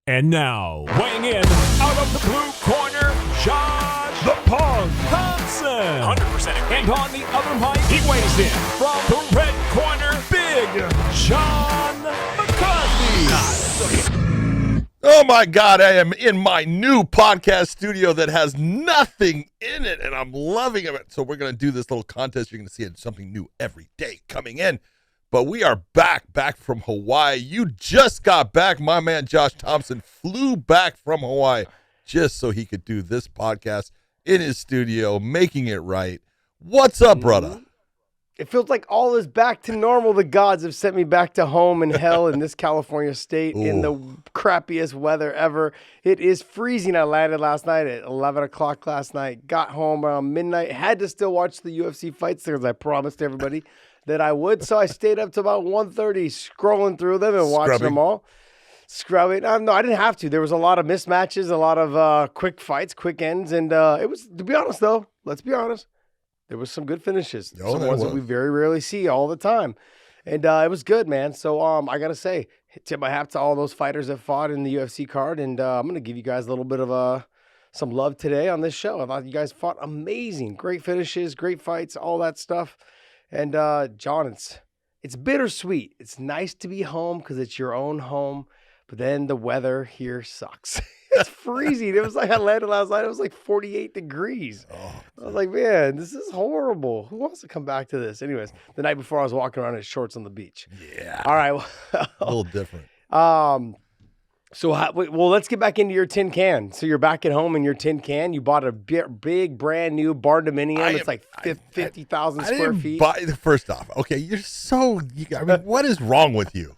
And now, weighing in out of the blue corner, Josh the Punk Thompson. 100%. And on the other mic, he weighs in from the red corner, Big John McCarthy. Oh my God, I am in my new podcast studio that has nothing in it, and I'm loving it. So we're going to do this little contest. You're going to see something new every day coming in. But we are back from Hawaii. You just got back. My man Josh Thompson flew back from Hawaii just so he could do this podcast in his studio, making it right. What's up, brother? It feels like all is back to normal. The gods have sent me back to home in hell in this California state in the crappiest weather ever. It is freezing. I landed last night at 11 o'clock last night. Got home around midnight. Had to still watch the UFC fights because I promised everybody that I would. So I stayed up to about 1:30 scrolling through them and watching them all. Scrubbing. No, I didn't have to. There was a lot of mismatches, a lot of quick fights, quick ends. And it was, to be honest, though, let's be honest, there was some good finishes. Some ones that we very rarely see all the time. And it was good, man. So I got to say, tip my hat to all those fighters that fought in the UFC card. And I'm going to give you guys a little bit of some love today on this show. I thought you guys fought amazing. Great finishes, great fights, all that stuff. And John, it's bittersweet. It's nice to be home because it's your own home. But then the weather here sucks. It's freezing. It was like I landed last night. It was like 48 degrees. I was like, man, this is horrible. Who wants to come back to this? Anyways, the night before I was walking around in shorts on the beach. Yeah. All right. A little different. So let's get back into your tin can. So you're back at home in your tin can. You bought a big brand new barn dominium. It's like 50,000 square feet. First off, okay, what is wrong with you?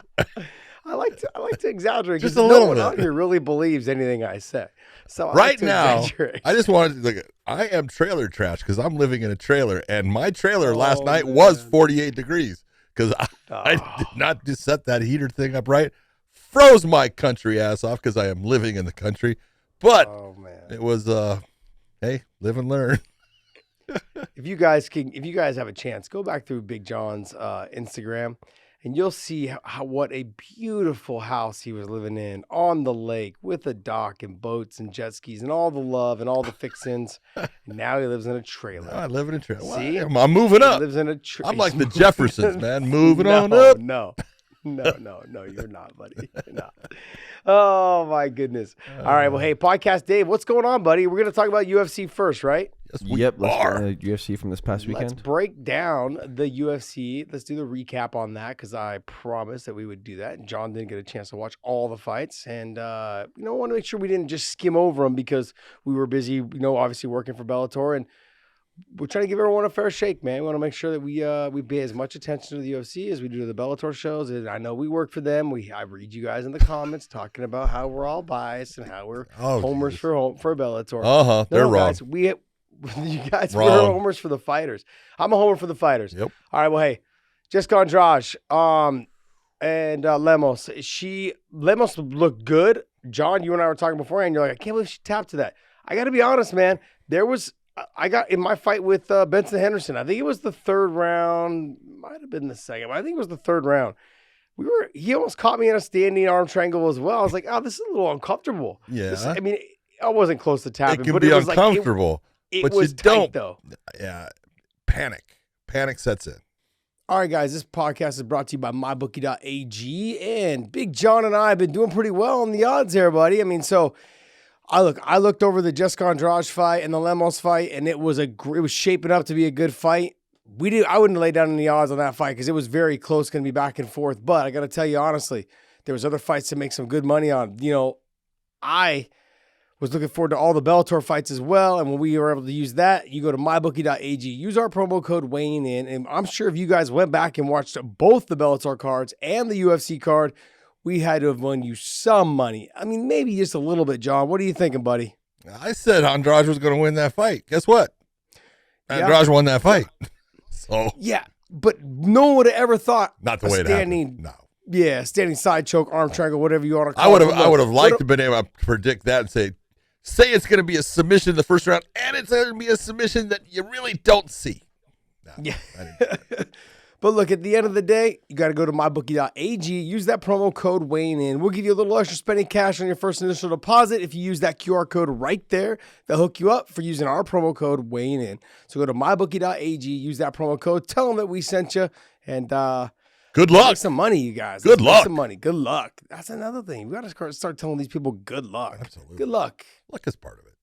I like to exaggerate. Just a little bit. No one out here really believes anything I say. So right now, I just wanted to look. I am trailer trash because I'm living in a trailer, and my trailer last night was 48 degrees because I did not just set that heater thing up right. Froze my country ass off because I am living in the country, but it was hey, live and learn. If you guys have a chance, go back through Big John's Instagram, and you'll see what a beautiful house he was living in on the lake with a dock and boats and jet skis and all the love and all the fixins. And now he lives in a trailer. No, I live in a trailer. See? I'm moving up. He lives in I'm like the Jeffersons, man, moving on up. No, you're not, buddy. You're not. Oh, my goodness. All right, well, hey, Podcast Dave, what's going on, buddy? We're going to talk about UFC first, right? Yes, we let's are. UFC from this past weekend. Let's break down the UFC. Let's do the recap on that because I promised that we would do that. And John didn't get a chance to watch all the fights. And, I want to make sure we didn't just skim over them because we were busy, obviously working for Bellator. And we're trying to give everyone a fair shake, man. We want to make sure that we pay as much attention to the UFC as we do to the Bellator shows. And I know we work for them. I read you guys in the comments talking about how we're all biased and how we're homers for Bellator. They're wrong. Guys, you guys were homers for the fighters. I'm a homer for the fighters. Yep. All right, well, hey, Jessica Andrade and Lemos. Lemos looked good. John, you and I were talking beforehand. You're like, I can't believe she tapped to that. I got to be honest, man. I got in my fight with Benson Henderson. I think it was the third round. Might have been the second, but I think it was the third round. He almost caught me in a standing arm triangle as well. I was like, oh, this is a little uncomfortable. Yeah. I wasn't close to tapping. It can but be it was uncomfortable. It was tight, though. Yeah. Panic sets in. All right, guys, this podcast is brought to you by MyBookie.ag. And Big John and I have been doing pretty well on the odds here, buddy. I looked over the Jessica Andrade fight and the Lemos fight, and it was shaping up to be a good fight. I wouldn't lay down any odds on that fight because it was very close, going to be back and forth. But I got to tell you honestly, there was other fights to make some good money on. I was looking forward to all the Bellator fights as well, and when we were able to use that, you go to mybookie.ag, use our promo code weighing in, and I'm sure if you guys went back and watched both the Bellator cards and the UFC card, we had to have won you some money. Maybe just a little bit, John. What are you thinking, buddy? I said Andrade was going to win that fight. Guess what? Andrade won that fight. So yeah, but no one would have ever thought not the way it happened. No. Yeah, standing side choke, arm triangle, whatever you want to call it. I would have liked to have been able to predict that and say it's going to be a submission in the first round, and it's going to be a submission that you really don't see. No, yeah. But look, at the end of the day, you got to go to mybookie.ag. Use that promo code weighing in. We'll give you a little extra spending cash on your first initial deposit. If you use that QR code right there, they'll hook you up for using our promo code weighing in. So go to mybookie.ag, use that promo code, tell them that we sent you, and good luck. make some money, you guys. Good luck. Make some money. Good luck. That's another thing. We got to start telling these people good luck. Absolutely. Good luck. Luck is part of it.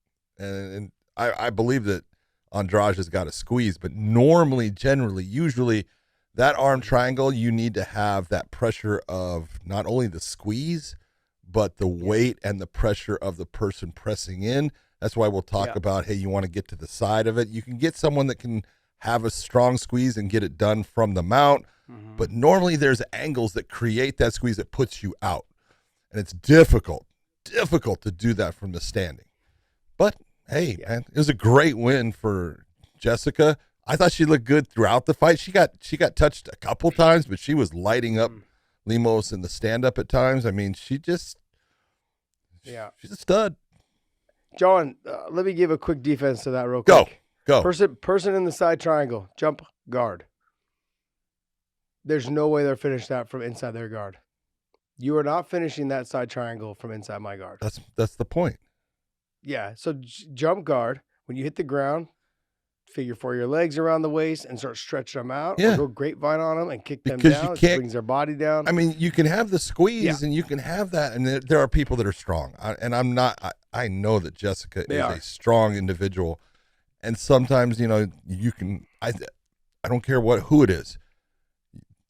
And I believe that Andrade has got a squeeze, but normally, generally, usually, that arm triangle, you need to have that pressure of not only the squeeze, but the weight and the pressure of the person pressing in. That's why we'll talk about, hey, you want to get to the side of it. You can get someone that can have a strong squeeze and get it done from the mount, but normally there's angles that create that squeeze that puts you out. And it's difficult to do that from the standing. But, hey, man, it was a great win for Jessica. I thought she looked good throughout the fight. She got touched a couple times, but she was lighting up Lemos in the stand-up at times. I mean, she's a stud. John, let me give a quick defense to that real quick. Go. Person in the side triangle, jump guard. There's no way they're finished that from inside their guard. You are not finishing that side triangle from inside my guard. That's the point. Yeah, so jump guard. When you hit the ground, figure 4 your legs around the waist and start stretching them out. Yeah. Or go grapevine on them and kick them Because down. you can't- It brings their body down. I mean, you can have the squeeze and you can have that, and there are people that are strong. I'm not. I know that Jessica is a strong individual, and sometimes you can. I don't care who it is.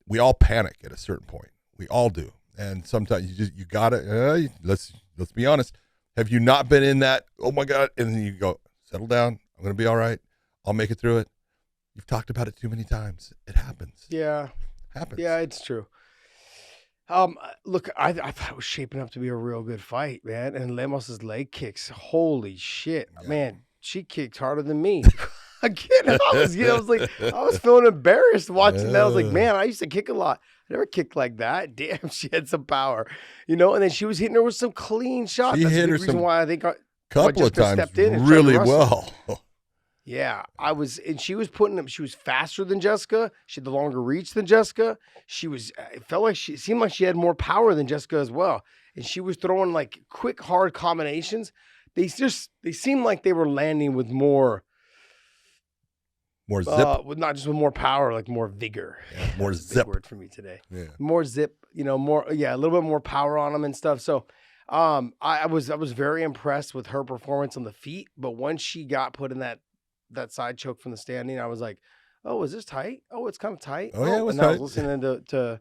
We all panic at a certain point. We all do, and sometimes you gotta. Let's be honest. Have you not been in that? Oh my God! And then you go, settle down. I'm gonna be all right. I'll make it through it. You've talked about it too many times. It happens. Yeah. Happens. Yeah, it's true. Look, I thought it was shaping up to be a real good fight, man. And Lemos's leg kicks, holy shit, man! She kicked harder than me. Again, I was feeling embarrassed watching that. I was like, man, I used to kick a lot. I never kicked like that. Damn, she had some power, And then she was hitting her with some clean shots. She That's hit the her reason why I think couple of times stepped in and really tried to well. Yeah, and she was putting them. She was faster than Jessica. She had the longer reach than Jessica. It seemed like she had more power than Jessica as well. And she was throwing like quick, hard combinations. They seemed like they were landing with more zip, with not just with more power, like more vigor. Yeah, more That's a big zip word for me today. Yeah, more zip. More. Yeah, a little bit more power on them and stuff. So. I was very impressed with her performance on the feet, but once she got put in that side choke from the standing, I was like, "Oh, is this tight? Oh, it's kind of tight." Oh yeah, it was and tight. I was listening to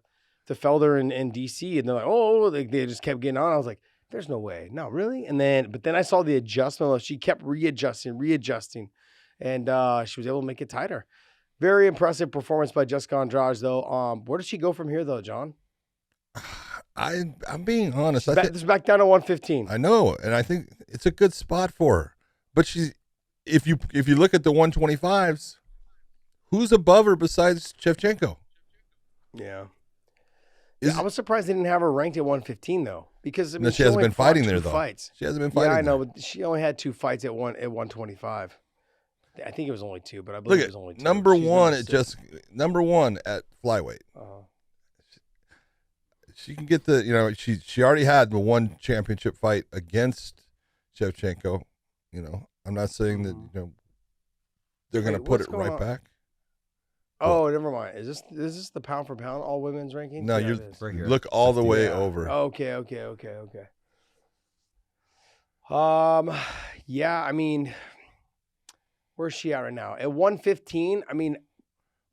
Felder and DC, and they're like, "Oh," they just kept getting on. I was like, "There's no way, no, really." But then I saw the adjustment. She kept readjusting, and she was able to make it tighter. Very impressive performance by Jessica Andrade, though. Where does she go from here, though, John? I'm being honest. This is back down to 115. I know, and I think it's a good spot for her. But if you look at the 125s, who's above her besides Shevchenko? Yeah. I was surprised they didn't have her ranked at 115 though, because she hasn't been fighting there though. Fights. She hasn't been fighting. Yeah, I know, there. but she only had 2 fights at 125. I think it was only 2, but I believe it was only 2. Number one at flyweight. She can get she already had the one championship fight against Shevchenko. I'm not saying that they're going to put it right back. Oh, never mind. Is this the pound for pound all women's ranking? No, yeah, right here. Look all the way over. Okay. Yeah, I mean, where's she at right now? At 115, I mean.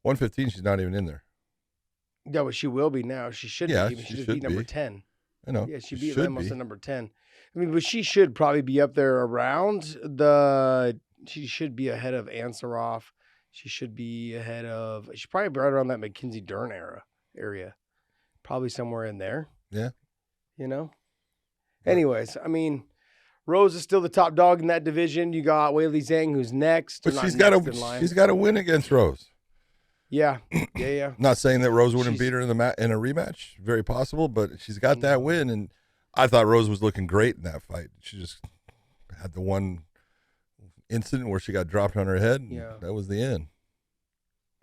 115, she's not even in there. No, but she will be now. She should be. She just beat number 10. I know. Yeah, she beat Lemos at number 10. I mean, but she should probably be up there around she should be ahead of Ansarov. She should be ahead of, she's probably right around that McKenzie Dern area. Probably somewhere in there. Yeah. Anyways, I mean, Rose is still the top dog in that division. You got Weili Zhang, who's next. But she's got to win against Rose. Yeah. Not saying that Rose wouldn't beat her in a rematch. Very possible, but she's got that win, and I thought Rose was looking great in that fight. She just had the one incident where she got dropped on her head. And that was the end.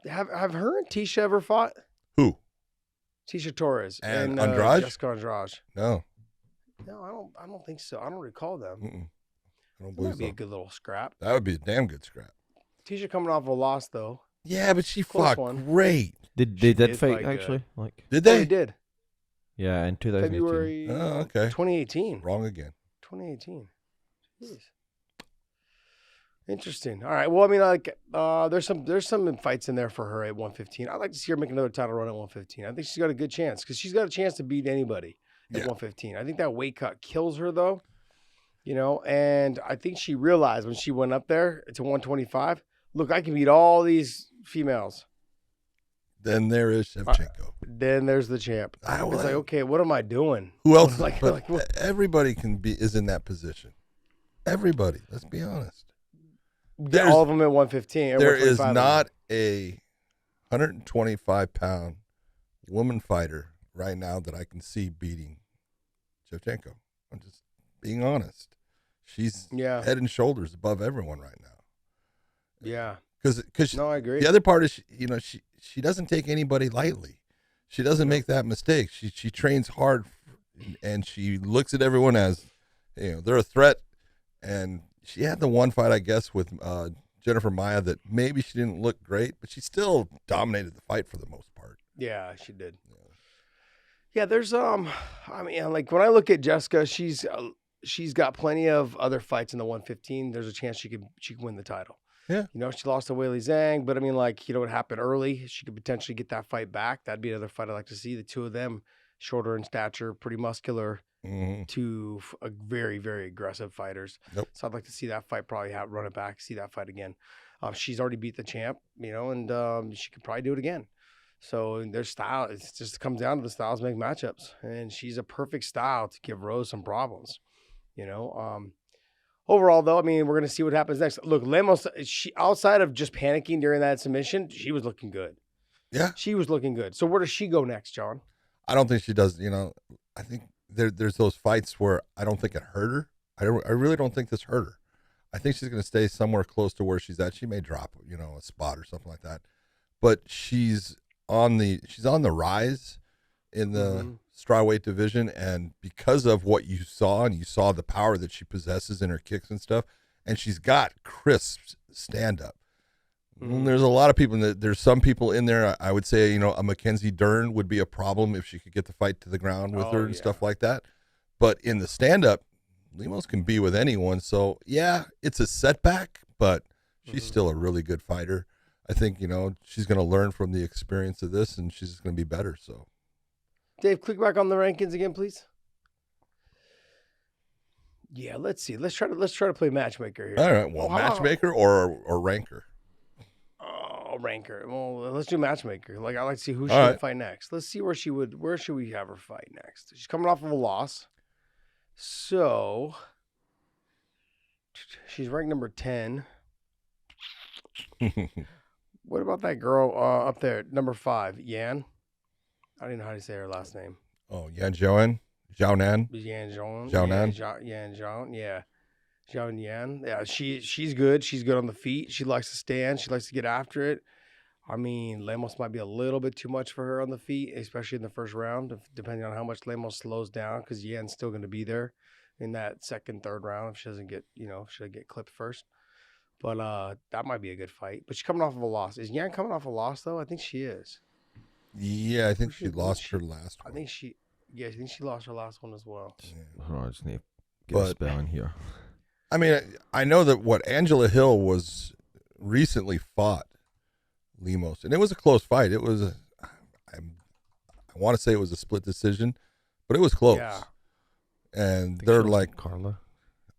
Have her and Tisha ever fought? Who? Tisha Torres And Andrade? Jessica Andrade. No. No, I don't think so. I don't recall them. I don't That believe might be so. a good little scrap. That would be a damn good scrap. Tisha coming off a loss though. Yeah, but she Close fought one. great. Did She that did fight fight good. actually? Like, Did Oh, they? they did. yeah, in 2018. February Oh, okay. 2018. Wrong again. 2018. Jeez. Interesting. All right. Well, I mean, like, there's some fights in there for her at 115. I'd like to see her make another title run at 115. I think she's got a good chance because she's got a chance to beat anybody at 115. I think that weight cut kills her though, and I think she realized when she went up there to 125, look, I can beat all these females. Then there is Shevchenko. Then there's the champ. It's like, okay, what am I doing? Who else? Like, But everybody is in that position. Everybody. Let's be honest. All of them at 115. There is not a 125-pound woman fighter right now that I can see beating Shevchenko. I'm just being honest. She's head and shoulders above everyone right now. Yeah. Because no, I agree. The other part is, she doesn't take anybody lightly. She doesn't make that mistake. She trains hard, and she looks at everyone as, they're a threat. And she had the one fight, I guess, with Jennifer Maia that maybe she didn't look great, but she still dominated the fight for the most part. Yeah, she did. Yeah, there's I mean, like when I look at Jessica, she's got plenty of other fights in the 115. There's a chance she could win the title. Yeah. She lost to Weili Zhang, but I mean, like, it happened early. She could potentially get that fight back. That'd be another fight I'd like to see. The two of them, shorter in stature, pretty muscular. Two very, very aggressive fighters. Yep. So I'd like to see that fight, probably run it back, see that fight again. She's already beat the champ, and she could probably do it again. So their style, it just comes down to the styles make matchups. And she's a perfect style to give Rose some problems, Overall, though, I mean, we're going to see what happens next. Look, Lemos, outside of just panicking during that submission, she was looking good. Yeah. She was looking good. So where does she go next, John? I don't think she does. I think there's those fights where I don't think it hurt her. I really don't think this hurt her. I think she's going to stay somewhere close to where she's at. She may drop, a spot or something like that. But she's on the rise in the strawweight division, and because of what you saw the power that she possesses in her kicks and stuff, and she's got crisp stand up. There's a lot of people there's some people in there. I would say, a Mackenzie Dern would be a problem if she could get the fight to the ground with her and stuff like that. But in the stand up, Lemos can be with anyone. So yeah, it's a setback, but she's still a really good fighter. I think, she's going to learn from the experience of this, and she's going to be better. So Dave, click back on the rankings again, please. Yeah, let's see. Let's try to play matchmaker here. All right. Well, matchmaker or ranker? Oh, ranker. Well, let's do matchmaker. Like, I like to see who she would fight next. Let's see where should we have her fight next? She's coming off of a loss. So she's ranked number 10. What about that girl up there, number 5, Yan? I don't even know how to say her last name. Oh, Yan Zhaonan? Zhaonan? Yan Zhaonan. Zhaonan? Yan Zhaonan, yeah. Zhao Yan. Yeah, she's good. She's good on the feet. She likes to stand. She likes to get after it. I mean, Lemos might be a little bit too much for her on the feet, especially in the first round, depending on how much Lemos slows down, because Yan's still going to be there in that second, third round if she doesn't get, clipped first. But that might be a good fight. But she's coming off of a loss. Is Yan coming off a loss, though? I think she is. Yeah, I think she lost her last one. I think she lost her last one as well. Yeah. Hold on, I just need to get a spell in here. I mean, I know that Angela Hill was recently fought Lemos, and it was a close fight. It was, I want to say it was a split decision, but it was close. Yeah. And they're like Carla.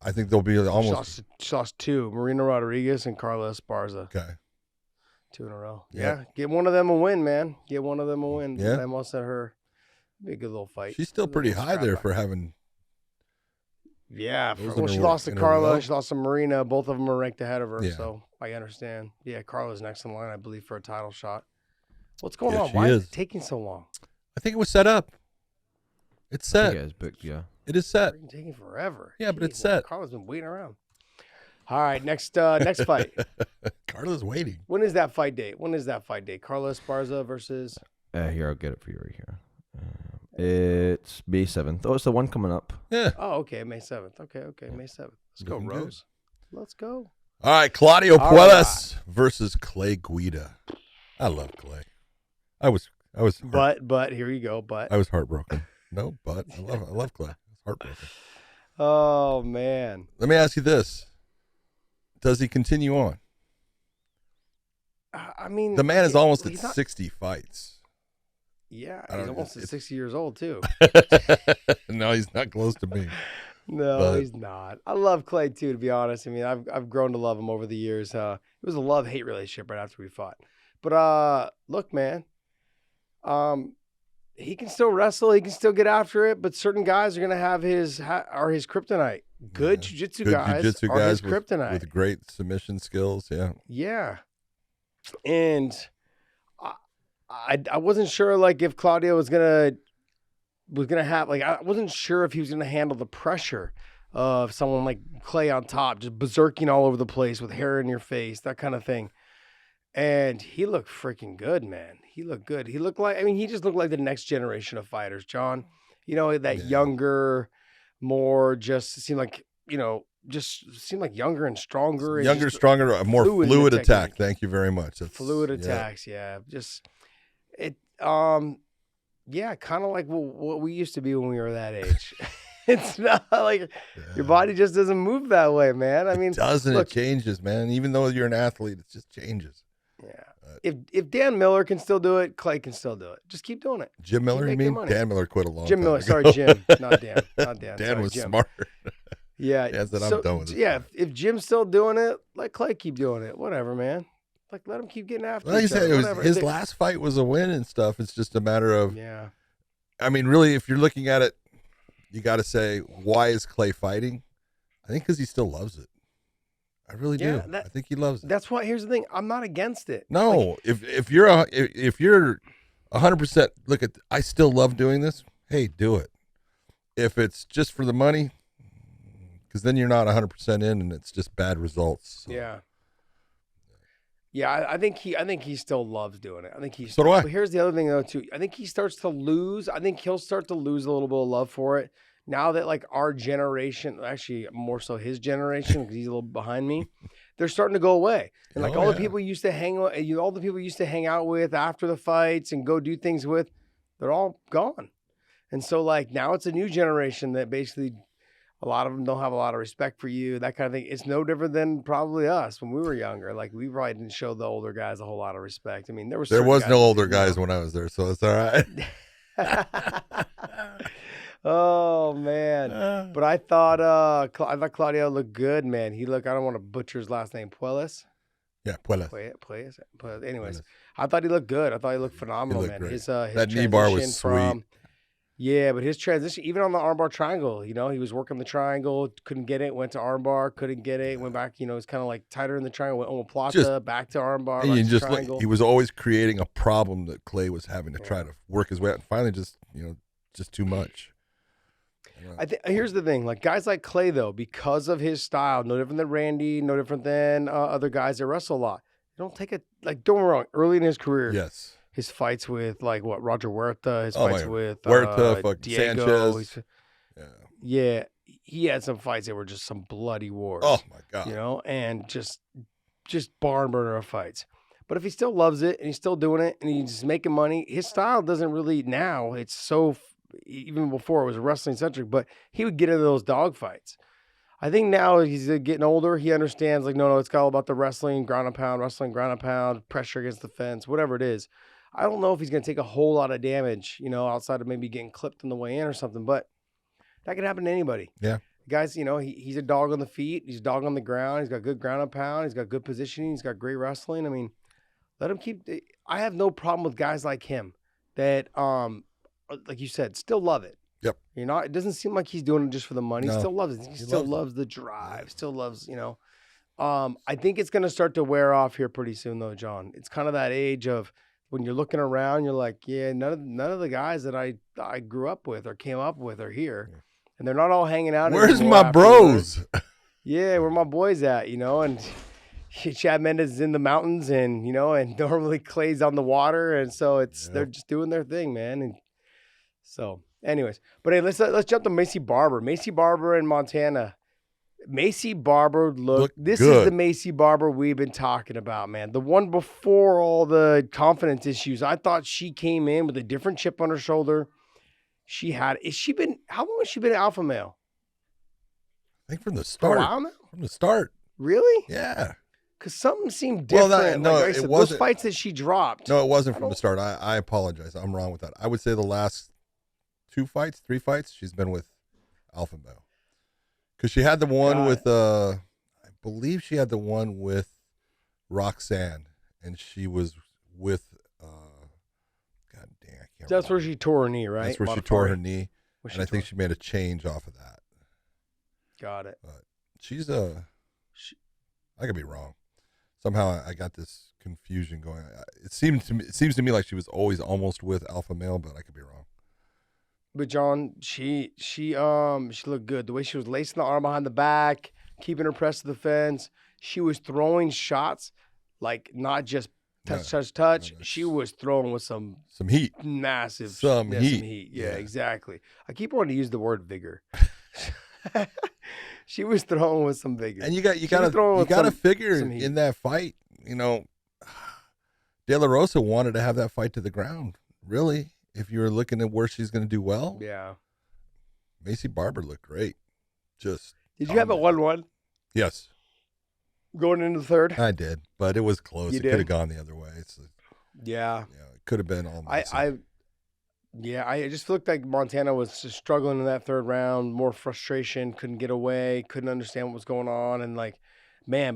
I think they'll be almost. She lost 2, Marina Rodriguez and Carla Esparza. Okay. 2 in a row. Yep. Yeah, get one of them a win, man. Get one of them a win. Yeah. Lemos at her. Be a good little fight. She's still pretty high there for having. Yeah, Those she in a lost to row. Carla. She lost to Marina. Both of them are ranked ahead of her, Yeah. so I understand. Yeah, Carla's next in line, I believe, for a title shot. What's going Yeah, on? she Why is is. it taking so long? I think it was set up. It's I think set. it was booked, yeah. It is set. It's taking forever. Yeah, but it's man, set. Carla's been waiting around. All right, next fight. Carla's waiting. When is that fight date? Carla Esparza versus. Here, I'll get it for you right here. It's May 7th. Oh, it's the one coming up. Yeah. Oh, okay, May 7th. Okay, May 7th. Let's go, Looking Rose. Let's go. All right, Claudio Puelles versus Clay Guida. I love Clay. I was. But here you go. But I was heartbroken. No, but I love Clay. I was heartbroken. Oh man. Let me ask you this: does he continue on? I mean, the man is almost at 60 fights. Yeah, he's almost at 60 years old too. No, he's not close to me. No, he's not. I love Clay too, to be honest. I mean, I've grown to love him over the years. It was a love-hate relationship right after we fought. But look, man, he can still wrestle. He can still get after it. But certain guys are gonna have his kryptonite. Good jiu-jitsu guys are his kryptonite with great submission skills. Yeah. Yeah. And I wasn't sure like if Claudio was gonna have like I wasn't sure if he was gonna handle the pressure of someone like Clay on top, just berserking all over the place with hair in your face, that kind of thing. And he looked freaking good, man. He looked good. He looked like he just looked like the next generation of fighters, John. You know, that younger, more just seemed like younger and stronger. Younger, stronger, a more fluid attack. Thank you very much. Fluid attacks, yeah. Just it, kind of like what we used to be when we were that age. It's not like your body just doesn't move that way, man. I mean, it changes, man. Even though you're an athlete, it just changes. Yeah. If Dan Miller can still do it, Clay can still do it. Just keep doing it. Jim Miller, you mean? Money. Dan Miller quit a long time Jim Miller, ago. sorry, Jim, not Dan. Dan was smart. Yeah. Dan said, I'm done with it. Yeah, if Jim's still doing it, let Clay keep doing it. Whatever, man. Like, let him keep getting after it. Like you said, his last fight was a win and stuff. It's just a matter of, I mean, really, if you're looking at it, you got to say, why is Clay fighting? I think because he still loves it. I really do. I think he loves it. That's why. Here's the thing. I'm not against it. No, like, if you're 100%, look at, I still love doing this. Hey, do it. If it's just for the money, because then you're not 100% in, and it's just bad results. So. Yeah. Yeah, I think he still loves doing it. I think he's. So do I. But here's the other thing though too. I think he starts to lose. I think he'll start to lose a little bit of love for it now that like our generation, actually more so his generation, because he's a little behind me. They're starting to go away, and like all the people used to all the people used to hang out with after the fights and go do things with, they're all gone. And so like now it's a new generation that basically. A lot of them don't have a lot of respect for you, that kind of thing. It's no different than probably us when we were younger. Like we probably didn't show the older guys a whole lot of respect. I mean, there was no older guys when I was there, so it's all right. Oh man! But I thought Claudio looked good, man. He looked. I don't want to butcher his last name. Puelles. Yeah, Puelles. Puelles. Anyways, I thought he looked good. I thought he looked phenomenal, man. Great. His that knee bar was sweet. Yeah, but his transition, even on the armbar triangle, he was working the triangle, couldn't get it, went to armbar, couldn't get it, went back, it's kind of like tighter in the triangle, went omoplata, back to armbar, and back to triangle. He was always creating a problem that Clay was having to try to work his way out, and finally just too much. Here's the thing, like guys like Clay, though, because of his style, no different than Randy, no different than other guys that wrestle a lot, don't take it, like, don't get me wrong, early in his career. Yes. His fights with Roger Huerta, his fights with Huerta, Diego Sanchez. Yeah, he had some fights that were just some bloody wars. Oh my God! And just barn burner of fights. But if he still loves it and he's still doing it and he's making money, his style doesn't really now. It's so even before it was wrestling centric, but he would get into those dog fights. I think now he's getting older. He understands no, it's all about the wrestling ground and pound, pressure against the fence, whatever it is. I don't know if he's going to take a whole lot of damage, outside of maybe getting clipped on the way in or something, but that could happen to anybody. Yeah. Guys, he's a dog on the feet. He's a dog on the ground. He's got good ground and pound. He's got good positioning. He's got great wrestling. I mean, let him keep. I have no problem with guys like him that, like you said, still love it. Yep. It doesn't seem like he's doing it just for the money. No. He still loves it. He still loves the drive. Still loves, I think it's going to start to wear off here pretty soon, though, John. It's kind of that age of, when you're looking around, you're like, yeah, none of the guys that I grew up with or came up with are here, and they're not all hanging out. Where's my bros? Yeah, where my boys at, and Chad Mendes is in the mountains, and and normally Clay's on the water, and so they're just doing their thing, man. And so, anyways, but hey, let's jump to Macy Barber. Macy Barber in Montana. Macy Barber this good. is the Macy Barber we've been talking about, man. The one before all the confidence issues. I thought she came in with a different chip on her shoulder. How long has she been an alpha male? I think from the start. For a while now? From the start. Really? Yeah. Because something seemed different. Well, no, it wasn't. Those fights that she dropped. No, it wasn't from the start. I apologize. I'm wrong with that. I would say the last 3 fights, she's been with alpha male. Because she had the one with, I believe she had the one with Roxanne, and she was with, God dang, I can't That's remember. where she tore her knee, right? That's where she tore her knee, and I think she made a change off of that. Got it. But she's I could be wrong. Somehow I got this confusion going. It seems to me like she was always almost with alpha male, but I could be wrong. But John, she looked good. The way she was lacing the arm behind the back, keeping her pressed to the fence. She was throwing shots, like not just touch. No, She was throwing with some heat, massive some heat. Some heat. Yeah, exactly. I keep wanting to use the word vigor. She was throwing with some vigor. And you gotta figure in that fight, De La Rosa wanted to have that fight to the ground, really. If you were looking at where she's going to do well, yeah. Macy Barber looked great. Did you have it 1-1? Yes. Going into the third? I did, but it was close. It could have gone the other way. Yeah. It could have been almost. I just looked like Montana was just struggling in that third round, more frustration, couldn't get away, couldn't understand what was going on. And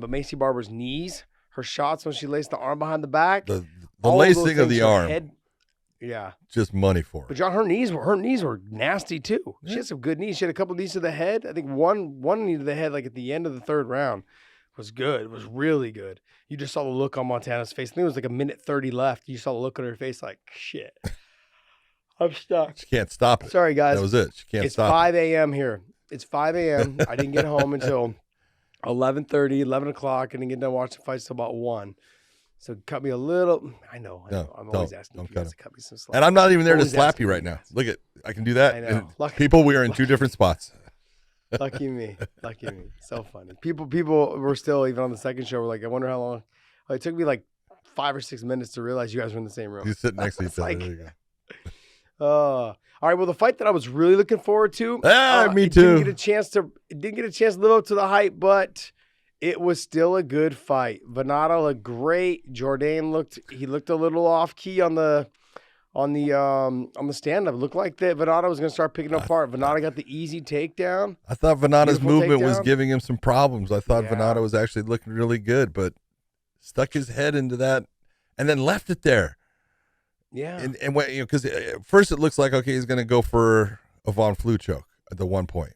but Macy Barber's knees, her shots when she laced the arm behind the back. The lacing of the arm. Yeah. Just money for her. But John, her knees were nasty too. Yeah. She had some good knees. She had a couple knees to the head. I think one knee to the head, like at the end of the third round, was good. It was really good. You just saw the look on Montana's face. I think it was like 1:30 left. You saw the look on her face like, shit. I'm stuck. She can't stop it. Sorry, guys. That was it. She can't stop it. It's 5 a.m. here. It's 5 a.m. I didn't get home until 11:30, 11 o'clock. I didn't get done watching fights until about 1. So cut me a little. I know. I'm always asking you guys to cut me some slack. And I'm not even there to slap you right now. Look I can do that. I know. People, we are in 2 different spots. Lucky me. So funny. People were still, even on the second show, were like, I wonder how long. It took me like 5 or 6 minutes to realize you guys were in the same room. You sit next to each other. There you go. All right. Well, the fight that I was really looking forward to. Me too. Didn't get a chance to live up to the hype, but it was still a good fight. Venata looked great. Jourdain looked a little off key on the stand-up. It looked like that Venata was going to start picking apart. Venata got the easy takedown. I thought Venata's movement was takedown. giving him some problems. I thought Venata was actually looking really good, but stuck his head into that and then left it there. Yeah. And when, because at first it looks like, okay, he's going to go for a Von Flue choke at the one point,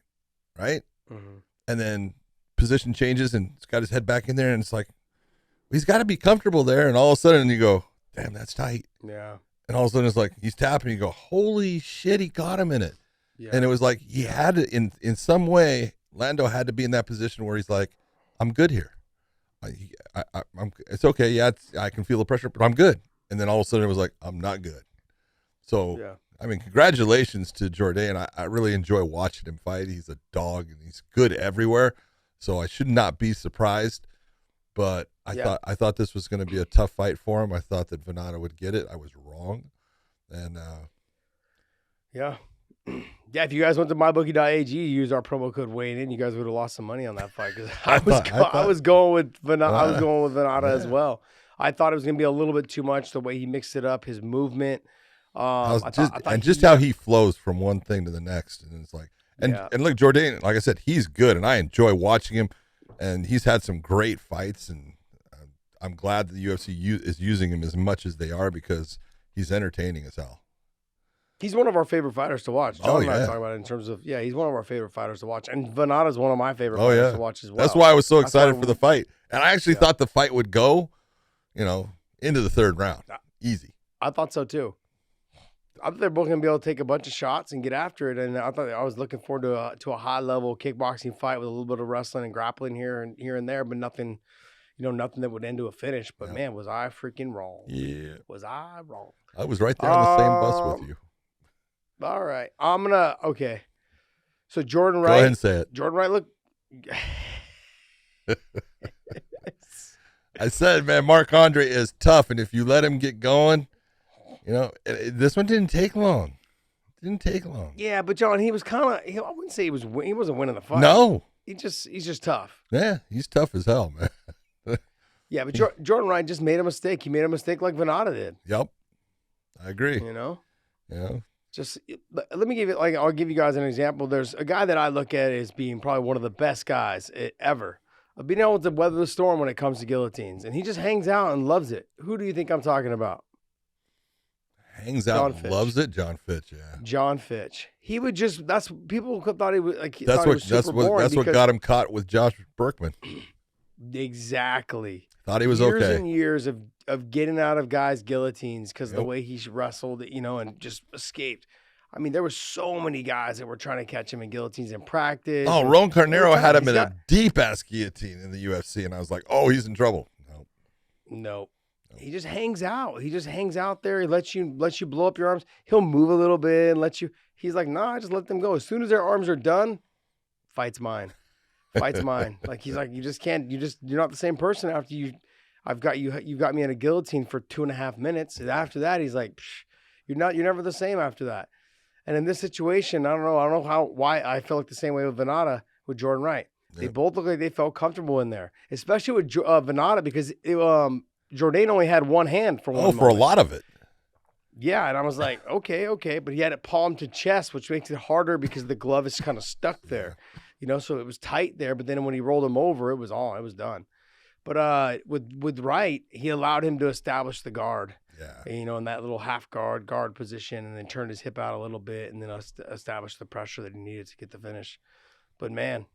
right? Mm-hmm. And then position changes and he's got his head back in there and it's like, he's got to be comfortable there. And all of a sudden you go, damn, that's tight. Yeah. And all of a sudden it's like, he's tapping, you go, holy shit, he got him in it. Yeah. And it was like, he had to, in some way, Lando had to be in that position where he's like, I'm good here. It's okay. Yeah, I can feel the pressure, but I'm good. And then all of a sudden it was like, I'm not good. So, I mean, congratulations to Jourdain. I really enjoy watching him fight. He's a dog and he's good everywhere. So I should not be surprised. But I thought this was going to be a tough fight for him. I thought that Venata would get it. I was wrong. And yeah, if you guys went to mybookie.ag, you use our promo code Wayne in, you guys would have lost some money on that fight because I was going with Venata. I was going with Venata as well. I thought it was going to be a little bit too much the way he mixed it up, his movement. How he flows from one thing to the next, and it's like, and look, Jourdain, like I said, he's good, and I enjoy watching him, and he's had some great fights, and I'm glad that the UFC is using him as much as they are because he's entertaining as hell. He's one of our favorite fighters to watch. John and I yeah. talk about it in terms of, he's one of our favorite fighters to watch. And Venata's one of my favorite fighters to watch as well. That's why I was so excited for the fight. And I actually thought the fight would go, into the third round. Easy. I thought so too. I thought they're both gonna be able to take a bunch of shots and get after it. And I thought I was looking forward to a high level kickboxing fight with a little bit of wrestling and grappling here and there, but nothing, nothing that would end to a finish. But man, was I freaking wrong? Yeah. Was I wrong? I was right there on the same bus with you. All right. Okay. So Jordan Wright. Go ahead and say it. Jordan Wright, look. I said, man, Marc Andre is tough, and if you let him get going, this one didn't take long. Yeah, but John, he was kind of. I wouldn't say he wasn't winning the fight. No, he's just tough. Yeah, he's tough as hell, man. Yeah, but Jordan Wright just made a mistake. He made a mistake like Venata did. Yep, I agree. Yeah. Just let me give you I'll give you guys an example. There's a guy that I look at as being probably one of the best guys ever of being able to weather the storm when it comes to guillotines, and he just hangs out and loves it. Who do you think I'm talking about? Hangs out and loves it, John Fitch. Yeah, John Fitch. He would just. That's people thought he was like. That's what got him caught with Josh Berkman. Exactly. Thought he was years okay. Years and years of getting out of guys' guillotines because of the way he wrestled, and just escaped. I mean, there were so many guys that were trying to catch him in guillotines in practice. Oh, Ron Carnero had him in a deep-ass guillotine in the UFC, and I was like, oh, he's in trouble. No. He just hangs out. He just hangs out there. He lets you blow up your arms. He'll move a little bit and let you. He's like, nah, just let them go. As soon as their arms are done, fight's mine. Fight's mine. Like he's like, you just can't. You're not the same person after you. I've got you. You've got me in a guillotine for 2.5 minutes. And after that, he's like, you're not. You're never the same after that. And in this situation, I don't know why I feel like the same way with Venata with Jordan Wright. Yep. They both look like they felt comfortable in there, especially with Venata because Jourdain only had one hand for one moment. For a lot of it. Yeah, and I was like, okay, but he had it palm to chest, which makes it harder because the glove is kind of stuck there, so it was tight there. But then when he rolled him over, it was done. But with Wright, he allowed him to establish the guard, in that little half guard position, and then turned his hip out a little bit, and then established the pressure that he needed to get the finish. But man,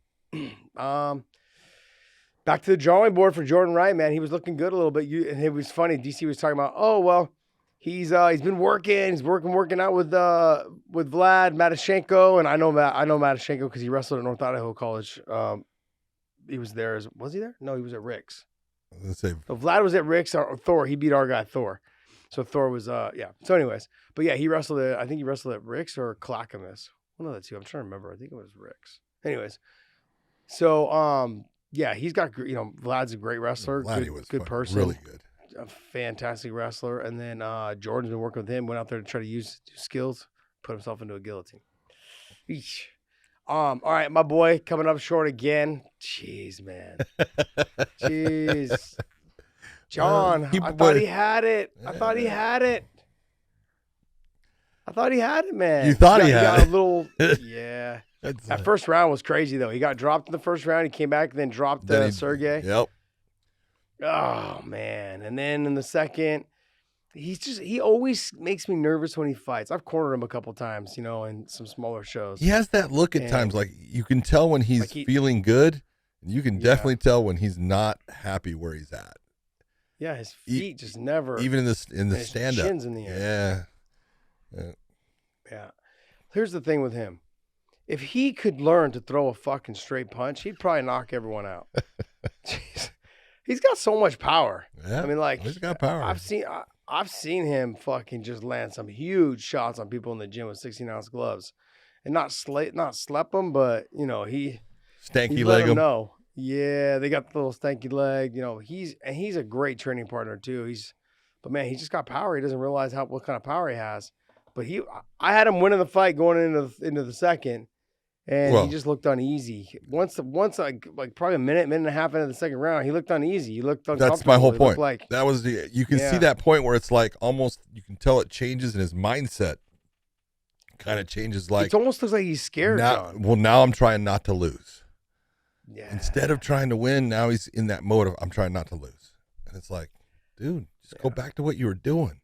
back to the drawing board for Jordan Wright, man. He was looking good a little bit. And it was funny. DC was talking about, he's been working. He's working out with Vlad Matyshenko, and I know Matyshenko because he wrestled at North Idaho College. He was there. Was he there? No, he was at Rick's. So Vlad was at Rick's or Thor. He beat our guy Thor. So Thor was yeah. So anyways, but yeah, he wrestled at. I think he wrestled at Rick's or Clackamas. One of the two. I'm trying to remember. I think it was Rick's. Anyways, so yeah, he's got Vlad's a great wrestler. Good person. Really good. A fantastic wrestler. And then Jordan's been working with him. Went out there to try to use skills, put himself into a guillotine. Eesh. All right, my boy coming up short again. Jeez, man. Jeez. John, I thought he had it. I thought he had it, man. You thought he had it? A little, yeah. That first round was crazy, though. He got dropped in the first round. He came back and then dropped Sergey. Yep. Oh, man. And then in the second, he always makes me nervous when he fights. I've cornered him a couple times, in some smaller shows. He has that look at times, like you can tell when he's feeling good. You can definitely tell when he's not happy where he's at. Yeah, his feet just never. Even in the stand up. Shins in the air. Yeah. Here's the thing with him. If he could learn to throw a fucking straight punch, he'd probably knock everyone out. Jeez. He's got so much power. Yeah, I mean, like he's got power. I've seen him fucking just land some huge shots on people in the gym with 16-ounce gloves, and not slap them, but he stanky leg him. No, yeah, they got the little stanky leg. He's a great training partner too. But man, he just got power. He doesn't realize what kind of power he has. But I had him winning the fight going into the second. And he just looked uneasy. Once like probably a minute and a half into the second round, he looked uneasy. He looked uncomfortable. That's my whole point. That was you can see that point where it's like almost you can tell it changes in his mindset. Kind of changes like it almost looks like he's scared. Now I'm trying not to lose. Yeah. Instead of trying to win, now he's in that mode of I'm trying not to lose. And it's like, dude, just go back to what you were doing.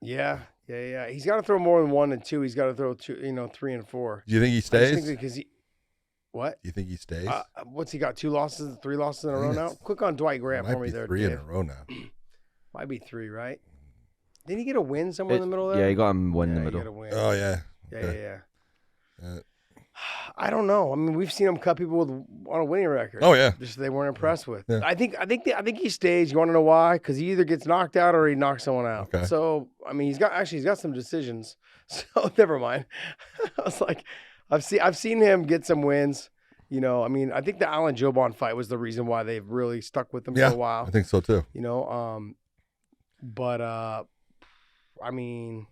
Yeah. Yeah. He's got to throw more than 1 and 2. He's got to throw 2, 3 and 4. Do you think he stays? What? You think he stays? What's he got? 3 losses in a row now? Click on Dwight Graham for me there. 3 in a row now. Might be 3, right? Didn't he get a win somewhere in the middle there? Yeah, he got him one in the He middle. got a win. Oh yeah. Yeah, Okay. yeah. I don't know. I mean, we've seen him cut people on a winning record. Oh yeah. Just they weren't impressed with. Yeah. I think he stays. You want to know why? Because he either gets knocked out or he knocks someone out. Okay. So I mean, he's got some decisions. So never mind. I was like, I've seen him get some wins. You know, I mean, I think the Allen Jobon fight was the reason why they've really stuck with him for a while. I think so too. You know, but I mean,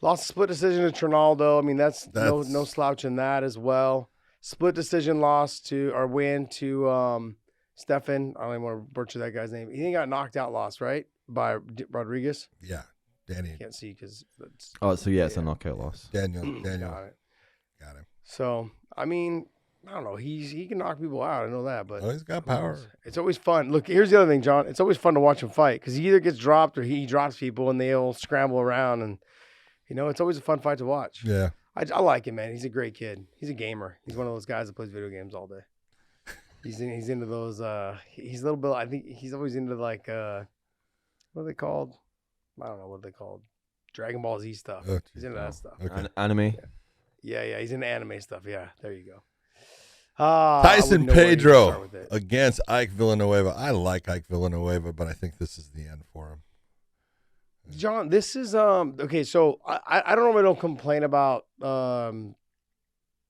lost a split decision to Trinaldo. I mean, that's no slouch in that as well. Split decision win to Stefan. I don't even want to butcher that guy's name. He got knocked out, lost, right? By Rodriguez. Yeah, Danny. Can't see because that's. Oh, so yeah, it's a knockout loss. Daniel. Got him. So I mean, I don't know. He can knock people out. I know that, but He's got power. it's always fun. Look, here's the other thing, John. It's always fun to watch him fight because he either gets dropped or he drops people, and they'll scramble around, and you know, it's always a fun fight to watch. Yeah. I like him, man. He's a great kid. He's a gamer. He's one of those guys that plays video games all day. He's into those. He's a little bit. I think he's always into like what are they called? I don't know what they're called. Dragon Ball Z stuff. Oh, He's into that stuff. Okay. Anime. Yeah. He's into anime stuff. Yeah, there you go. Tyson Pedro against Ike Villanueva. I like Ike Villanueva, but I think this is the end for him. John, this is okay. So I don't complain about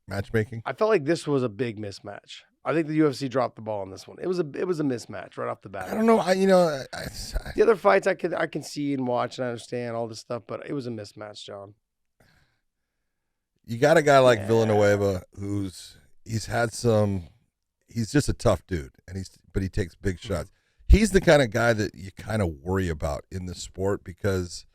Matchmaking. I felt like this was a big mismatch. I think the UFC dropped the ball on this one. It was a mismatch right off the bat. I don't know. The other fights I can see and watch and understand all this stuff, but it was a mismatch, John. You got a guy like Villanueva he's just a tough dude, but he takes big shots. He's the kind of guy that you kind of worry about in the sport because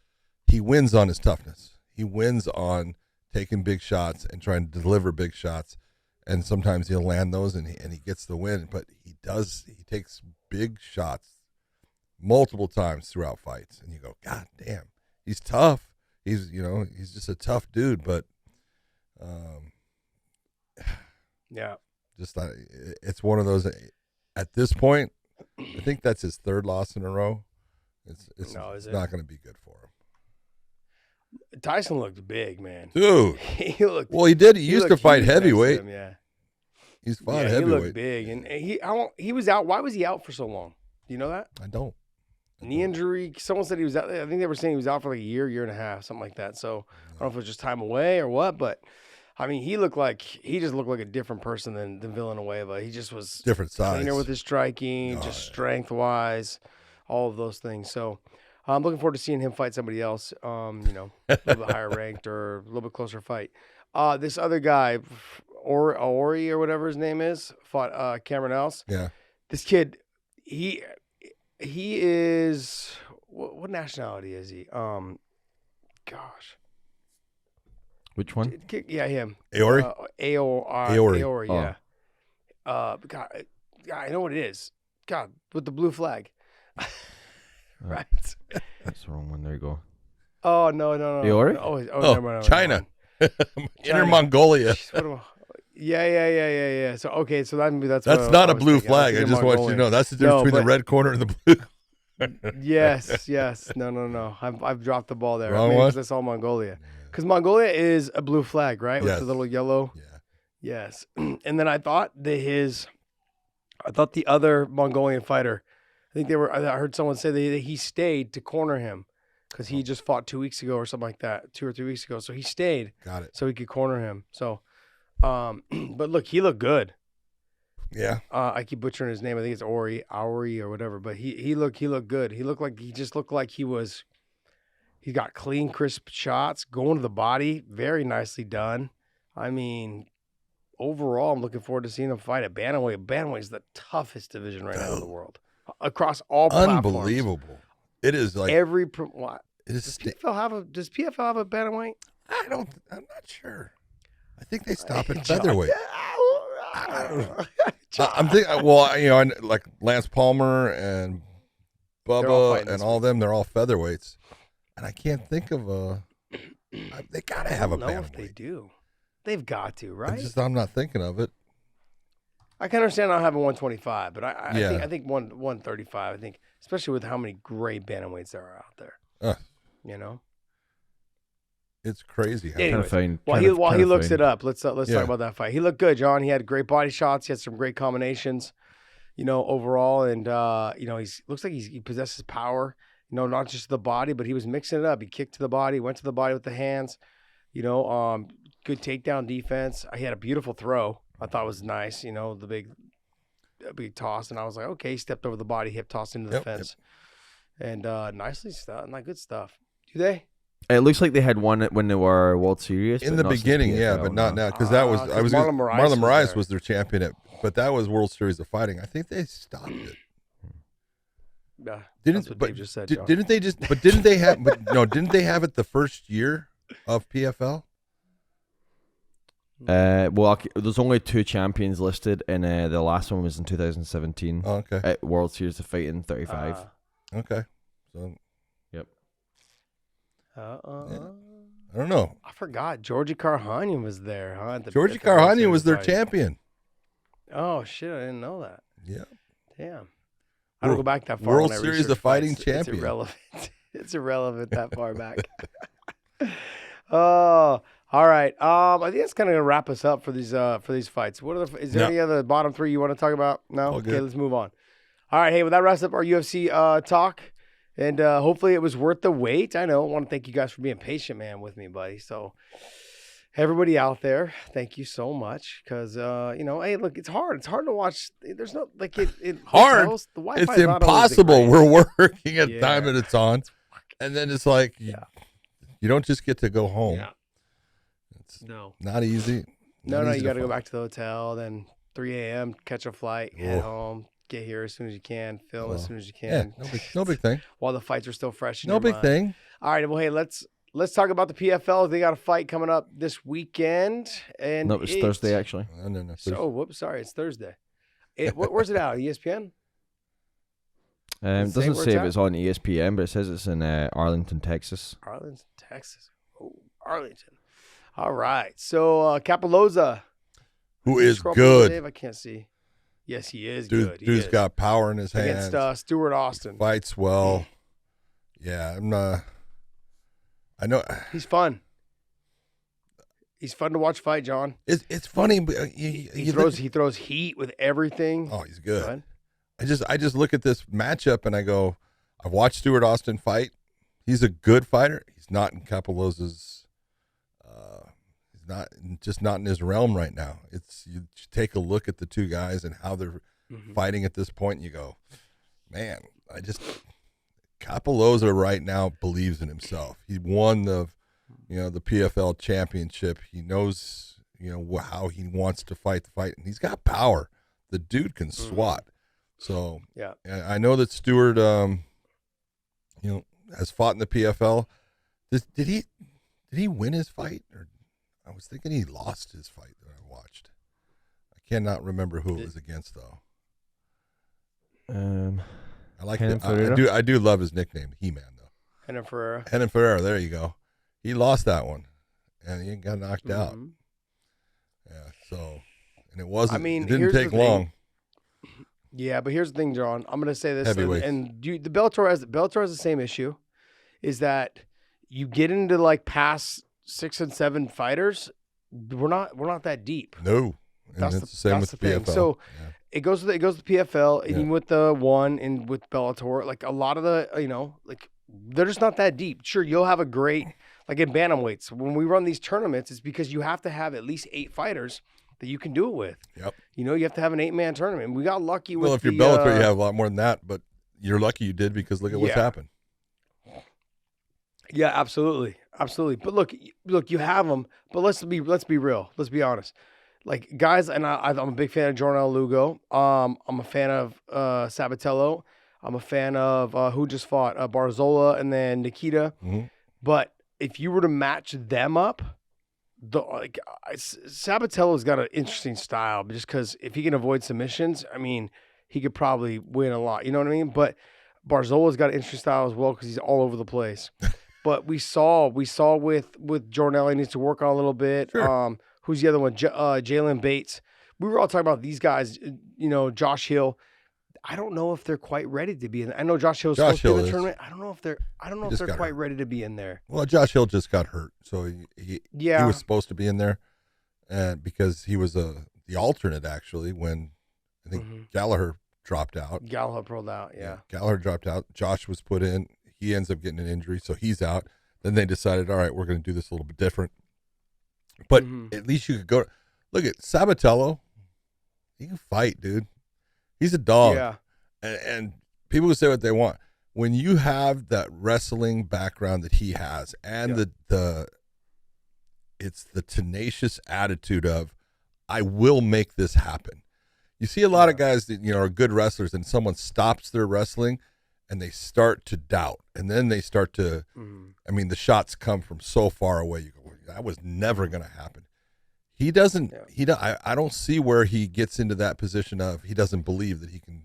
he wins on his toughness. He wins on taking big shots and trying to deliver big shots, and sometimes he'll land those and he gets the win. But he takes big shots multiple times throughout fights, and you go, God damn, he's tough. He's just a tough dude, but yeah, just it's one of those. At this point, I think that's his third loss in a row. It's not going to be good for him. Tyson looked big, man. Dude. He looked. Well, he did. He used to fight heavyweight. Yeah. He's fought heavyweight. He looked big, and he was out. Why was he out for so long? Do you know that? I don't. Knee injury. Someone said he was out. I think they were saying he was out for like a year and a half, something like that. So I don't know if it was just time away or what, but I mean, he just looked like a different person than Villanueva. He just was different size, cleaner with his striking, strength wise, all of those things. So I'm looking forward to seeing him fight somebody else. A little bit higher ranked or a little bit closer fight. This other guy, Ori or whatever his name is, fought Cameron Else. Yeah. This kid, he is what nationality is he? Gosh. Which one? Yeah, him. Aori? Aori, yeah. God, I know what it is. God, with the blue flag. Right. That's the wrong one. There you go. Oh, no. Aori? Never mind. China. Inner Mongolia. Yeah. So, okay, so that's not a blue flag. I just want you to know. That's the difference between the red corner and the blue. Yes. No. I've dropped the ball there. Wrong one? That's all Mongolia. Because Mongolia is a blue flag, right? Yes. With the little yellow. Yeah. Yes. And then I thought the other Mongolian fighter, I heard someone say that he stayed to corner him because he just fought 2 weeks ago or something like that, 2 or 3 weeks ago. So he stayed. Got it. So he could corner him. So, but look, he looked good. Yeah. I keep butchering his name. I think it's Aori or whatever. But he looked good. He looked like he got clean, crisp shots going to the body. Very nicely done. I mean, overall, I'm looking forward to seeing him fight at bantamweight. Bantamweight is the toughest division right now in the world across all platforms. Unbelievable. It is like what? Does PFL have a bantamweight? I'm not sure. I think they stop at featherweight. I'm thinking. Well, like Lance Palmer and Bubba and all them. They're all featherweights, and I can't think of a. They gotta have a bantamweight. If they do, they've got to, right? I'm not thinking of it. I can understand not having 125, but Yeah. I think 135. I think, especially with how many great bantamweights there are out there. You know, It's crazy. How Anyways, while he looks it up, let's talk about that fight. He looked good, John. He had great body shots. He had some great combinations, you know, overall, and you know, he looks like he possesses power. You know, not just the body, but he was mixing it up. He kicked to the body, went to the body with the hands. You know, good takedown defense. He had a beautiful throw. I thought was nice. You know, the big toss, and I was like, okay, he stepped over the body, hip tossed into the fence, and nicely stuff, not good stuff. Do they? It looks like they had one when they were World Series in the beginning, but not now because that was Marlon Moraes was their champion but that was World Series of Fighting. I think they stopped it. Yeah, didn't they have it the first year of PFL? Well, there's only 2 champions listed, and the last one was in 2017. Oh, okay. At World Series of Fighting 35. Okay. So. Yep. I don't know. I forgot Georgie Karhanian was there, huh? Georgie Karhanian was their champion. Oh shit! I didn't know that. Yeah. Damn. I don't go back that far. World Series of Fighting champion. It's irrelevant. It's irrelevant that far back. Oh, all right. I think that's kind of gonna wrap us up for these fights. Is there any other bottom 3 you want to talk about? No. Okay, let's move on. All right. Hey, well, that wraps up our UFC talk, and hopefully it was worth the wait. I know. I want to thank you guys for being patient, man, with me, buddy. So. Everybody out there, thank you so much. Because you know, hey, look, it's hard. It's hard to watch. There's no like it hard. Hotels, the Wi-Fi it's impossible. We're working at time that it's on, and then it's like you don't just get to go home. Yeah. It's not easy. No, you got to go back to the hotel. Then 3 a.m. catch a flight, head home, get here as soon as you can, film as soon as you can. Yeah, no big thing. While the fights are still fresh. No big thing. All right, well, hey, Let's talk about the PFL. They got a fight coming up this weekend, and no, it's Thursday actually. No. So, whoops, sorry, it's Thursday. Where's it out? ESPN? It doesn't say if it's on ESPN, but it says it's in Arlington, Texas. Arlington, Texas. Oh, Arlington. All right. So Capoloza, who is good? Dave, I can't see. Yes, he is good. Dude's got power in his hands. Against Stuart Austin. Fights well. Yeah, I know he's fun. He's fun to watch fight, John. It's funny. But he throws heat with everything. Oh, he's good. I just look at this matchup and I go, I've watched Stuart Austin fight. He's a good fighter. He's not in Capoloza's. He's not in his realm right now. You take a look at the two guys and how they're fighting at this point, and you go, man, Capoloza right now believes in himself. He won the PFL championship. He knows, how he wants to fight the fight, and he's got power. The dude can swat. So yeah, I know that Stewart, has fought in the PFL. Did he win his fight? Or I was thinking he lost his fight that I watched. I cannot remember who it was against though. I like that. I do love his nickname, He-Man though. Henan Ferreira. There you go. He lost that one, and he got knocked out. Yeah. So, and it wasn't. It didn't take long. Yeah, but here's the thing, John. I'm going to say this, and the Bellator has the same issue, is that you get into like past 6 and 7 fighters, we're not that deep. No, and that's the same with the PFL. So it goes to PFL, and even with the one and with Bellator, like a lot of the they're just not that deep. Sure, you'll have a great like in bantamweights when we run these tournaments, it's because you have to have at least 8 fighters that you can do it with. Yep. You have to have an 8-man tournament. We got lucky with if you're Bellator, you have a lot more than that, but you're lucky you did because look at what's happened. Yeah, absolutely. But look, you have them, but let's be real. Let's be honest. Like guys, and I'm a big fan of Jornal Lugo. I'm a fan of Sabatello. I'm a fan of who just fought Barzola and then Nikita. Mm-hmm. But if you were to match them up, Sabatello's got an interesting style, just because if he can avoid submissions, he could probably win a lot. You know what I mean? But Barzola's got an interesting style as well because he's all over the place. But we saw with Jornal, he needs to work on a little bit. Sure. Who's the other one? Jalen Bates. we were all talking about these guys, Josh Hill. I don't know if they're quite ready to be in. I know Josh Hill's supposed to be in the tournament. I don't know if they're quite ready to be in there. Well, Josh Hill just got hurt, so he was supposed to be in there, and because he was the alternate actually when I think Gallagher dropped out. Gallagher pulled out. Yeah, Gallagher dropped out. Josh was put in. He ends up getting an injury, so he's out. Then they decided, all right, we're going to do this a little bit different. But at least you could go. Look at Sabatello. He can fight, dude. He's a dog. Yeah. And people can say what they want. When you have that wrestling background that he has, and it's the tenacious attitude of, I will make this happen. You see a lot of guys that are good wrestlers, and someone stops their wrestling, and they start to doubt, and then they start to. I mean, the shots come from so far away. You go, that was never going to happen. He doesn't. I don't see where he gets into that position of he doesn't believe that he can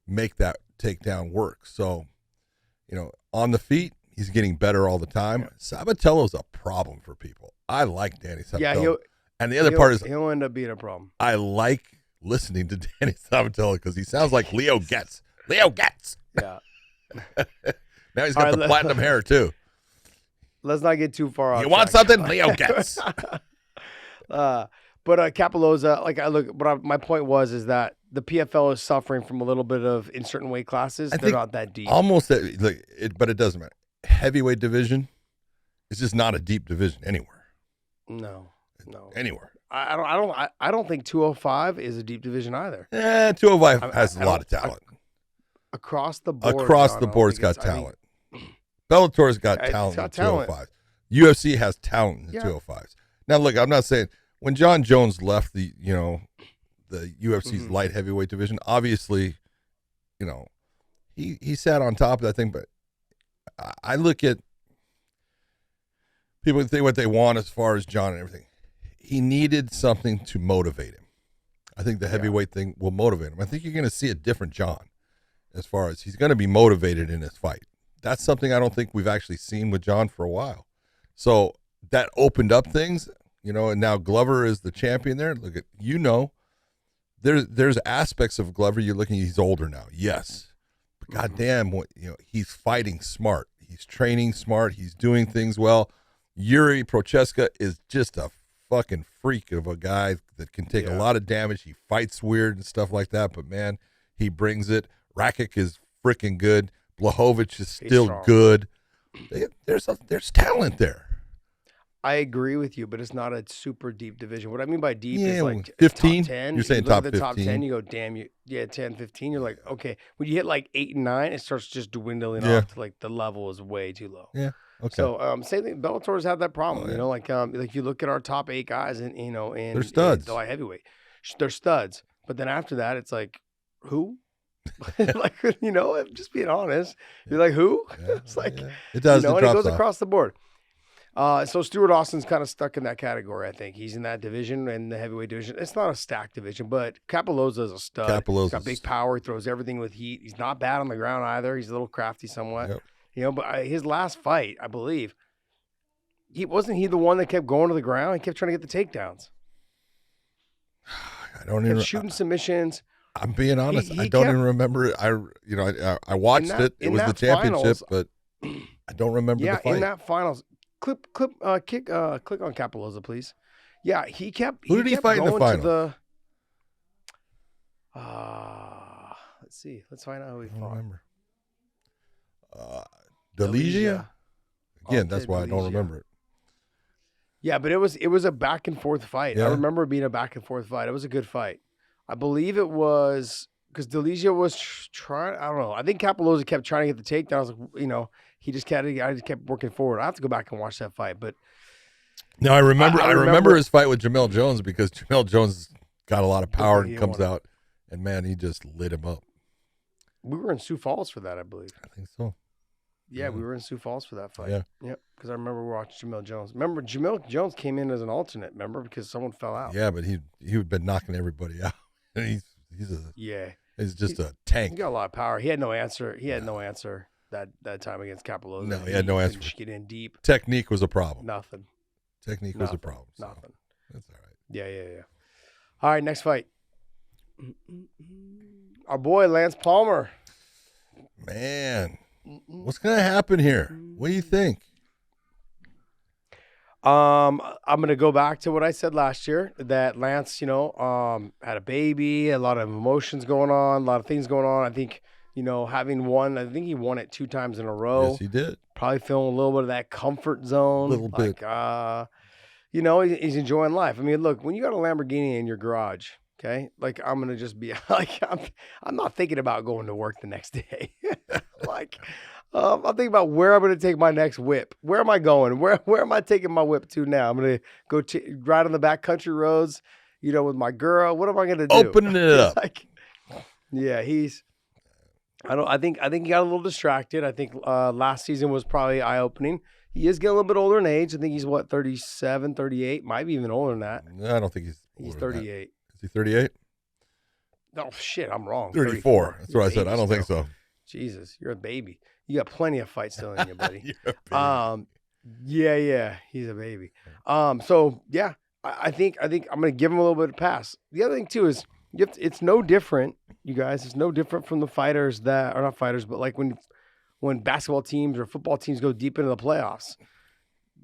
make that takedown work. So, on the feet, he's getting better all the time. Yeah. Sabatello's a problem for people. I like Danny Sabatello. Yeah, and the other part is he'll end up being a problem. I like listening to Danny Sabatello because he sounds like Leo Getz. Leo Getz. Yeah. Now he's got the platinum hair too. Let's not get too far off. You want something? Leo Getz. But Capoloza, my point is that the PFL is suffering from a little bit of, in certain weight classes, they're not that deep. Almost but it doesn't matter. Heavyweight division is just not a deep division anywhere. No. Anywhere. I don't think 205 is a deep division either. 205 has a lot of talent. Across the board. It's got talent. Bellator's got talent in 205s. UFC has talent in 205s. Now, look, I'm not saying when John Jones left the UFC's light heavyweight division, obviously, he sat on top of that thing. But I look at people think what they want as far as John and everything. He needed something to motivate him. I think the heavyweight thing will motivate him. I think you're going to see a different John as far as he's going to be motivated in his fight. That's something I don't think we've actually seen with John for a while. So that opened up things, and now Glover is the champion there. Look at, there's aspects of Glover you're looking, he's older now. Yes. But goddamn, he's fighting smart. He's training smart. He's doing things well. Yuri Prochaska is just a fucking freak of a guy that can take a lot of damage. He fights weird and stuff like that, but man, he brings it. Rakic is freaking good. Blachowicz is still good. There's talent there. I agree with you, but it's not a super deep division. What I mean by deep is like 15. Top 10. You're saying top 15. Top 10, you go, damn, 10, 15. You're like, okay. When you hit like 8 and 9, it starts just dwindling off to like the level is way too low. Yeah. Okay. So same thing. Bellator's had that problem. Like you look at our top 8 guys, and they're studs. In the light heavyweight, they're studs. But then after that, it's like, who? Like, just being honest, you're like, who? It's like, it does. And it goes across the board. So Stuart Austin's kind of stuck in that category. I think he's in that division, in the heavyweight division. It's not a stacked division, but Capoloza is a stud. He's got big power. He throws everything with heat. He's not bad on the ground either. He's a little crafty somewhat. Yep. But his last fight, I believe, wasn't he the one that kept going to the ground? He kept trying to get the takedowns. I don't even shooting submissions. I'm being honest. I don't even remember it. I watched it. It was the championship, but I don't remember the fight. Yeah, in that finals. Click on Capoloza, please. Yeah, he kept. Who did he fight in the finals? Let's see. Let's find out who he fought. I don't remember. Daley? Again, that's why I don't remember it. Yeah, but it was a back and forth fight. I remember it being a back and forth fight. It was a good fight. I believe it was because Delizia was trying. I don't know. I think Capoloza kept trying to get the takedown. I was like, he just kept working forward. I have to go back and watch that fight. But no, I remember his fight with Jamel Jones because Jamel Jones got a lot of power and comes out, and man, he just lit him up. We were in Sioux Falls for that, I believe. I think so. Yeah, we were in Sioux Falls for that fight. Yeah. Yep. Because I remember we watching Jamel Jones. Remember, Jamel Jones came in as an alternate, because someone fell out. Yeah, but he'd been knocking everybody out. And he's just a tank. He got a lot of power. He had no answer. No answer that time against Capoloza. No, he had no answer. Get in deep. Technique was a problem. Nothing. Technique was a problem. So Nothing. that's all right. Yeah. All right, next fight. Our boy Lance Palmer. Man, what's going to happen here? What do you think? I'm gonna go back to what I said last year, that Lance, had a baby, a lot of emotions going on, a lot of things going on. I think, having won, I think he won it 2 times in a row. Yes, he did. Probably feeling a little bit of that comfort zone. A little bit. He's enjoying life. I mean, look, when you got a Lamborghini in your garage, okay, like I'm gonna just be like, I'm not thinking about going to work the next day. I'm thinking about where I'm going to take my next whip. Where am I going? Where am I taking my whip to now? I'm going to go ride on the back country roads, with my girl. What am I going to do? Opening it up. Yeah, I think he got a little distracted. I think last season was probably eye-opening. He is getting a little bit older in age. I think he's 37, 38, might be even older than that. No, I don't think he's 38. Is he 38? Oh, shit, I'm wrong. 34. That's what I said. I don't think so. Jesus, you're a baby. You got plenty of fight still in you, buddy. Yeah, he's a baby. So yeah, I think I'm gonna give him a little bit of pass. The other thing too is it's no different, you guys. It's no different from the fighters that are not fighters, but like when basketball teams or football teams go deep into the playoffs,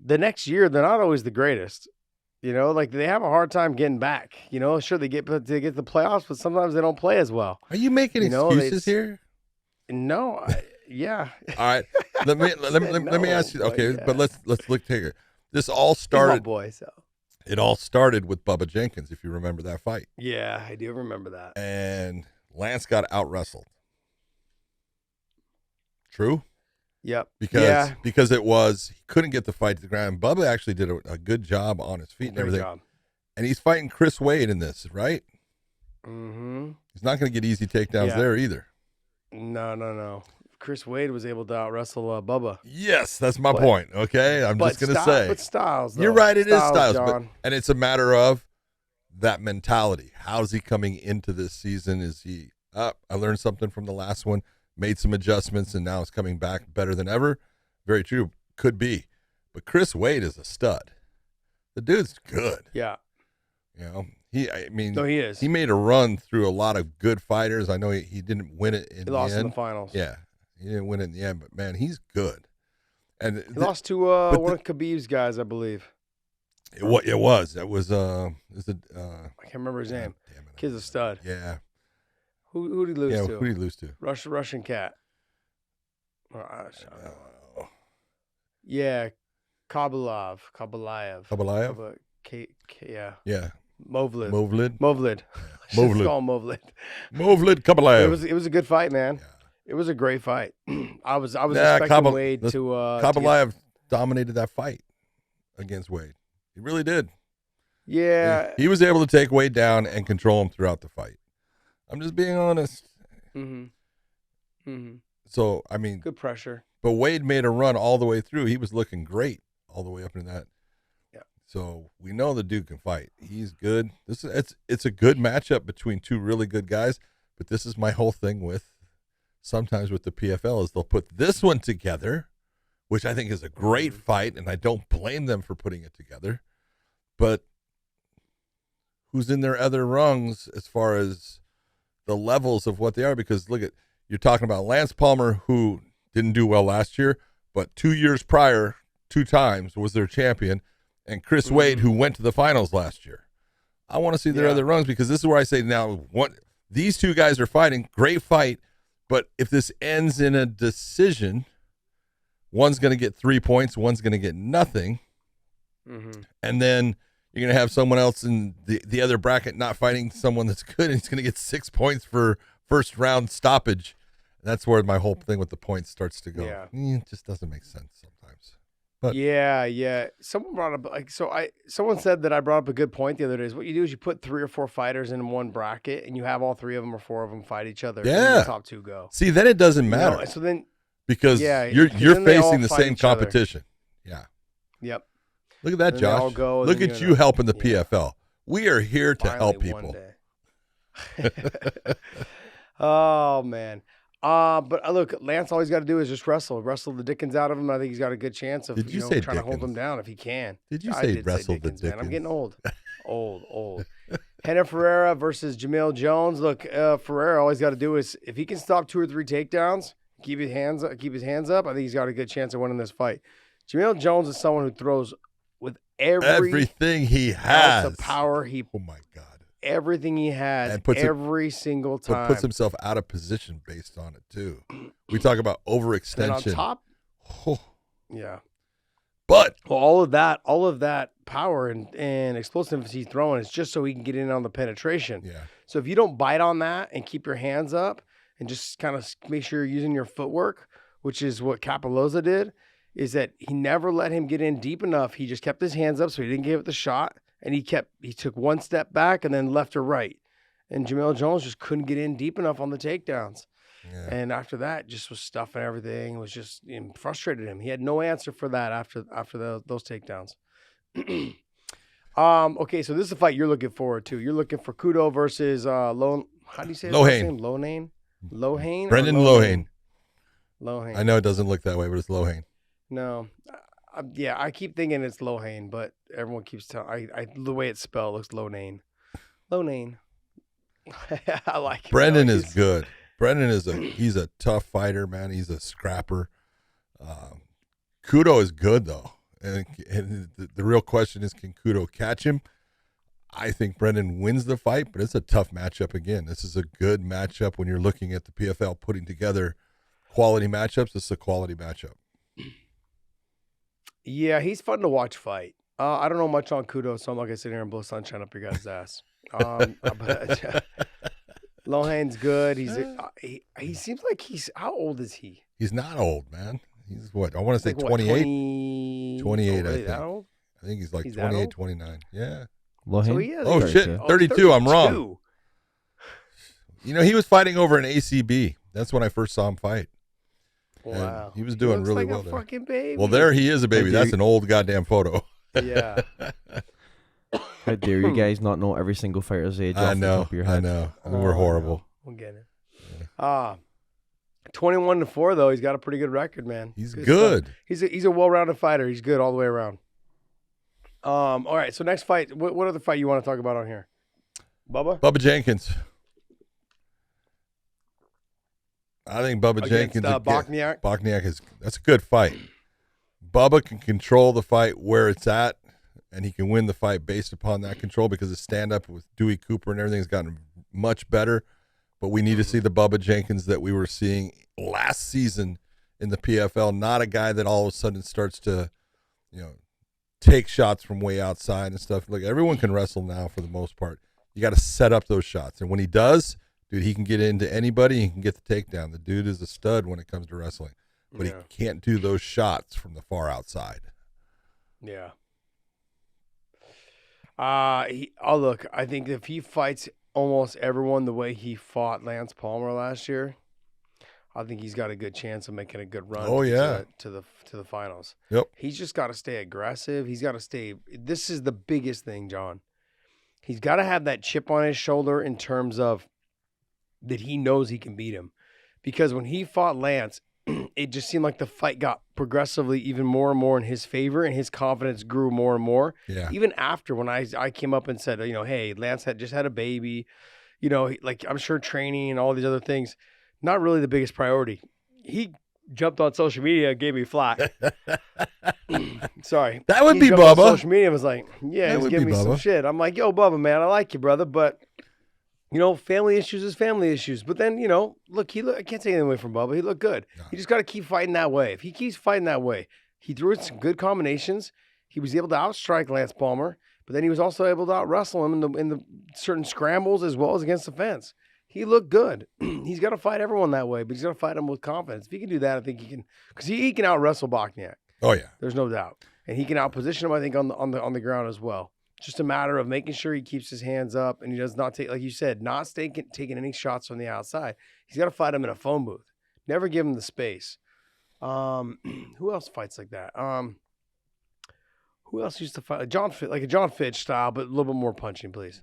the next year they're not always the greatest. Like they have a hard time getting back. Sure they get to the playoffs, but sometimes they don't play as well. Are you making excuses here? No. Yeah. All right. Let me ask you. Okay, but let's look here. This all started. He's my boy, so. It all started with Bubba Jenkins, if you remember that fight. Yeah, I do remember that. And Lance got out wrestled. True. Yep. Because he couldn't get the fight to the ground. Bubba actually did a good job on his feet and everything. Job. And he's fighting Chris Wade in this, right? Mm-hmm. He's not going to get easy takedowns there either. No. Chris Wade was able to out-wrestle Bubba. Yes, that's my point, okay? I'm just going to say. But styles, though. You're right, it is styles. And it's a matter of that mentality. How's he coming into this season? Is he up? I learned something from the last one, made some adjustments, and now it's coming back better than ever. Very true. Could be. But Chris Wade is a stud. The dude's good. Yeah. He is. He made a run through a lot of good fighters. I know he didn't win it in the end. He lost in the finals. Yeah. He didn't win it in the end, but man, he's good. And he lost to one of Khabib's guys, I believe. It was. It was I can't remember his name. Damn it. Kid's a stud. Yeah. Who did he lose to? Who did he lose to? Russian cat. Oh, yeah. Kabalayev. Yeah. Yeah. Movlid. Movlid Kabalayev. Kabalayev. It was a good fight, man. Yeah. It was a great fight. I was expecting Wade to Kabalayev dominated that fight against Wade. He really did. Yeah. He was able to take Wade down and control him throughout the fight. I'm just being honest. Mm-hmm. Mm-hmm. So, I mean, good pressure. But Wade made a run all the way through. He was looking great all the way up into that. Yeah. So we know the dude can fight. He's good. It's a good matchup between two really good guys. But this is my whole thing with sometimes with the PFL is they'll put this one together, which I think is a great fight, and I don't blame them for putting it together. But who's in their other rungs as far as the levels of what they are? Because you're talking about Lance Palmer, who didn't do well last year, but 2 years prior, 2 times was their champion, and Chris Wade, who went to the finals last year. I want to see their other rungs because this is where I say now, these two guys are fighting, great fight, but if this ends in a decision, one's going to get 3 points, one's going to get nothing, and then you're going to have someone else in the other bracket not fighting someone that's good, and he's going to get 6 points for first round stoppage. That's where my whole thing with the points starts to go. Yeah. It just doesn't make sense sometimes. But yeah. Someone brought up someone said that I brought up a good point the other day. Is what you do is you put 3 or 4 fighters in one bracket, and you have all 3 of them or 4 of them fight each other. Yeah. And the top 2 go. See, then it doesn't matter. So then because you're facing the same competition. Yeah. Yep. Look at that, Josh. Look at you helping the PFL. We are here to help people. Oh man. But look, Lance, all he's got to do is just wrestle the Dickens out of him. I think he's got a good chance of trying to hold him down if he can. Did you say wrestle the Dickens? Man. I'm getting old. old. Renan Ferreira versus Jamil Jones. Look, Ferreira, all he's got to do is, if he can stop 2 or 3 takedowns, keep his hands up, I think he's got a good chance of winning this fight. Jamil Jones is someone who throws with everything he has. The power oh my God. Everything he has, and every single time. But puts himself out of position based on it too. We talk about overextension. And on top, oh. yeah. But all of that power and explosiveness he's throwing is just so he can get in on the penetration. Yeah. So if you don't bite on that and keep your hands up and just kind of make sure you're using your footwork, which is what Capoloza did, is that he never let him get in deep enough. He just kept his hands up so he didn't give it the shot. And he took 1 step back and then left or right. And Jamil Jones just couldn't get in deep enough on the takedowns. Yeah. And after that, just was stuffing everything. It was just frustrated him. He had no answer for that after those takedowns. Okay, so this is a fight you're looking forward to. You're looking for Kudo versus how do you say his last name? Lohane? Brendan Lohane. Lohane. I know it doesn't look that way, but it's Lohane. No. Yeah, I keep thinking it's Lohane, but everyone keeps telling the way it's spelled looks Lonane. Lonane. I like it. Brendan is good. Brendan he's a tough fighter, man. He's a scrapper. Kudo is good though, and the real question is, can Kudo catch him? I think Brendan wins the fight, but it's a tough matchup again. This is a good matchup when you're looking at the PFL putting together quality matchups. This is a quality matchup. Yeah, he's fun to watch fight. I don't know much on Kudo, so I'm not going to sit here and blow sunshine up your guys' ass. Lohane's good. He seems like how old is he? He's not old, man. He's what? I want to say 28. 28, I think. That old? I think he's like 28, 29. Yeah. Lohane? So shit. 32. I'm wrong. You know, he was fighting over an ACB. That's when I first saw him fight. Wow. And he was doing really well there. Fucking baby. Well, there he is a baby. That's an old goddamn photo. Yeah. How dare you guys not know every single fighter's age off the top of your head? I know. We're horrible. We'll get it. 21-4 though. He's got a pretty good record, man. He's good. He's a well-rounded fighter. He's good all the way around. All right. So next fight. What other fight you want to talk about on here? Bubba Jenkins. I think Bubba Jenkins Bokniak. That's a good fight. Bubba can control the fight where it's at, and he can win the fight based upon that control because his stand-up with Dewey Cooper and everything has gotten much better. But we need to see the Bubba Jenkins that we were seeing last season in the PFL, not a guy that all of a sudden starts to, take shots from way outside and stuff. Like, everyone can wrestle now for the most part. You got to set up those shots. And when he does, dude, he can get into anybody. He can get the takedown. The dude is a stud when it comes to wrestling. But he can't do those shots from the far outside. Yeah. Look, I think if he fights almost everyone the way he fought Lance Palmer last year, I think he's got a good chance of making a good run to the finals. Yep. He's just got to stay aggressive. He's got to stay. This is the biggest thing, John. He's got to have that chip on his shoulder in terms of that he knows he can beat him. Because when he fought Lance, it just seemed like the fight got progressively even more and more in his favor, and his confidence grew more and more. Yeah. Even after when I came up and said, hey, Lance had just had a baby, like I'm sure training and all these other things, not really the biggest priority. He jumped on social media and gave me flack. Sorry. That would be Bubba. On social media was like, yeah, he's giving me some shit. I'm like, yo, Bubba, man, I like you, brother, but family issues is family issues. But then, look, I can't take anything away from Bubba. He looked good. No. He just got to keep fighting that way. If he keeps fighting that way, he threw in some good combinations. He was able to outstrike Lance Palmer, but then he was also able to out-wrestle him in the certain scrambles as well as against the fence. He looked good. He's got to fight everyone that way, but he's got to fight them with confidence. If he can do that, I think he can, because he can out-wrestle Bokniak. Oh, yeah. There's no doubt. And he can out-position him, I think, on the ground as well. Just a matter of making sure he keeps his hands up and he does not take, like you said, not taking any shots from the outside. He's got to fight him in a phone booth. Never give him the space. Who else fights like that? Who else used to fight like a John Fitch style, but a little bit more punching, please.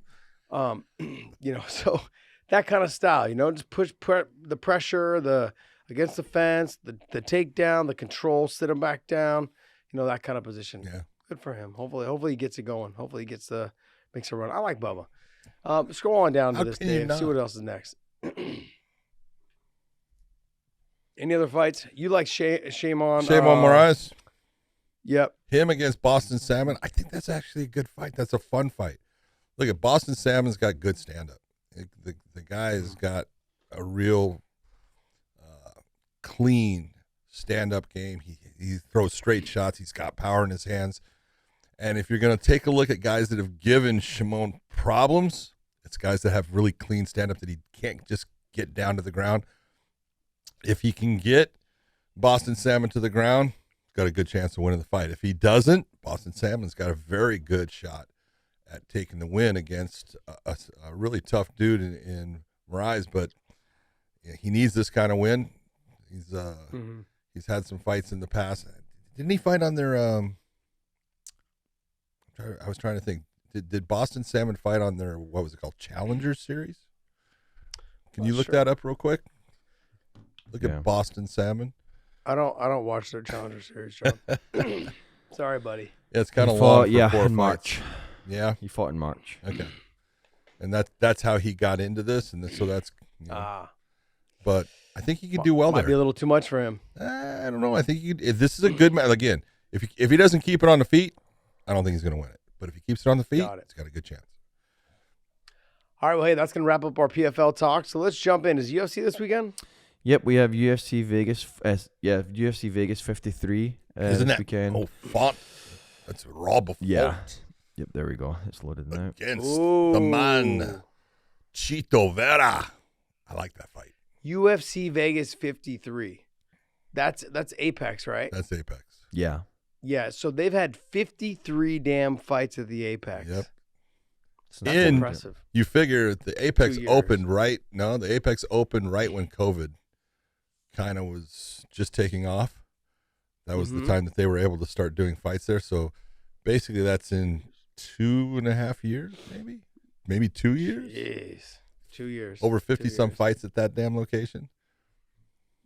So that kind of style, just push the pressure, against the fence, the takedown, the control, sit him back down, that kind of position. Yeah. Good for him. Hopefully he gets it going. Hopefully he makes a run. I like Bubba. Scroll on down to How this, can you Dave. See not? what else is next. Any other fights? You like Shame on Moraes. Yep. Him against Boston Salmon. I think that's actually a good fight. That's a fun fight. Look at Boston Salmon's got good stand-up. The guy has got a real clean stand-up game. He throws straight shots. He's got power in his hands. And if you're going to take a look at guys that have given Shimon problems, it's guys that have really clean stand-up that he can't just get down to the ground. If he can get Boston Salmon to the ground, got a good chance of winning the fight. If he doesn't, Boston Salmon's got a very good shot at taking the win against a really tough dude in Moraes. But he needs this kind of win. He's had some fights in the past. Didn't he fight on their I was trying to think. Did Boston Salmon fight on their, what was it called, Challenger Series? Can you look that up real quick? Look at Boston Salmon. I don't watch their Challenger Series, John. Sorry, buddy. Yeah, it's kind of long. In March. Yeah, he fought in March. Okay, and that's how he got into this, and so that's. But I think he could do well Might there. be a little too much for him. I don't know. I think if this is a good match again. If he doesn't keep it on the feet, I don't think he's going to win it. But if he keeps it on the feet, it's got a good chance. All right, well, hey, that's going to wrap up our PFL talk. So let's jump in. Is UFC this weekend? Yep, we have UFC Vegas. UFC Vegas 53 Isn't this that weekend. font? That's raw before. Yeah. Yep, there we go. It's loaded now. Against the man, Chito Vera. I like that fight. UFC Vegas 53. That's Apex, right? That's Apex. Yeah. Yeah, so they've had 53 damn fights at the Apex. Yep. That's impressive. You figure the Apex opened right. No, the Apex opened right when COVID kind of was just taking off. That was the time that they were able to start doing fights there. So basically that's in 2.5 years, maybe 2 years. Jeez. 2 years. Over 50-some fights at that damn location.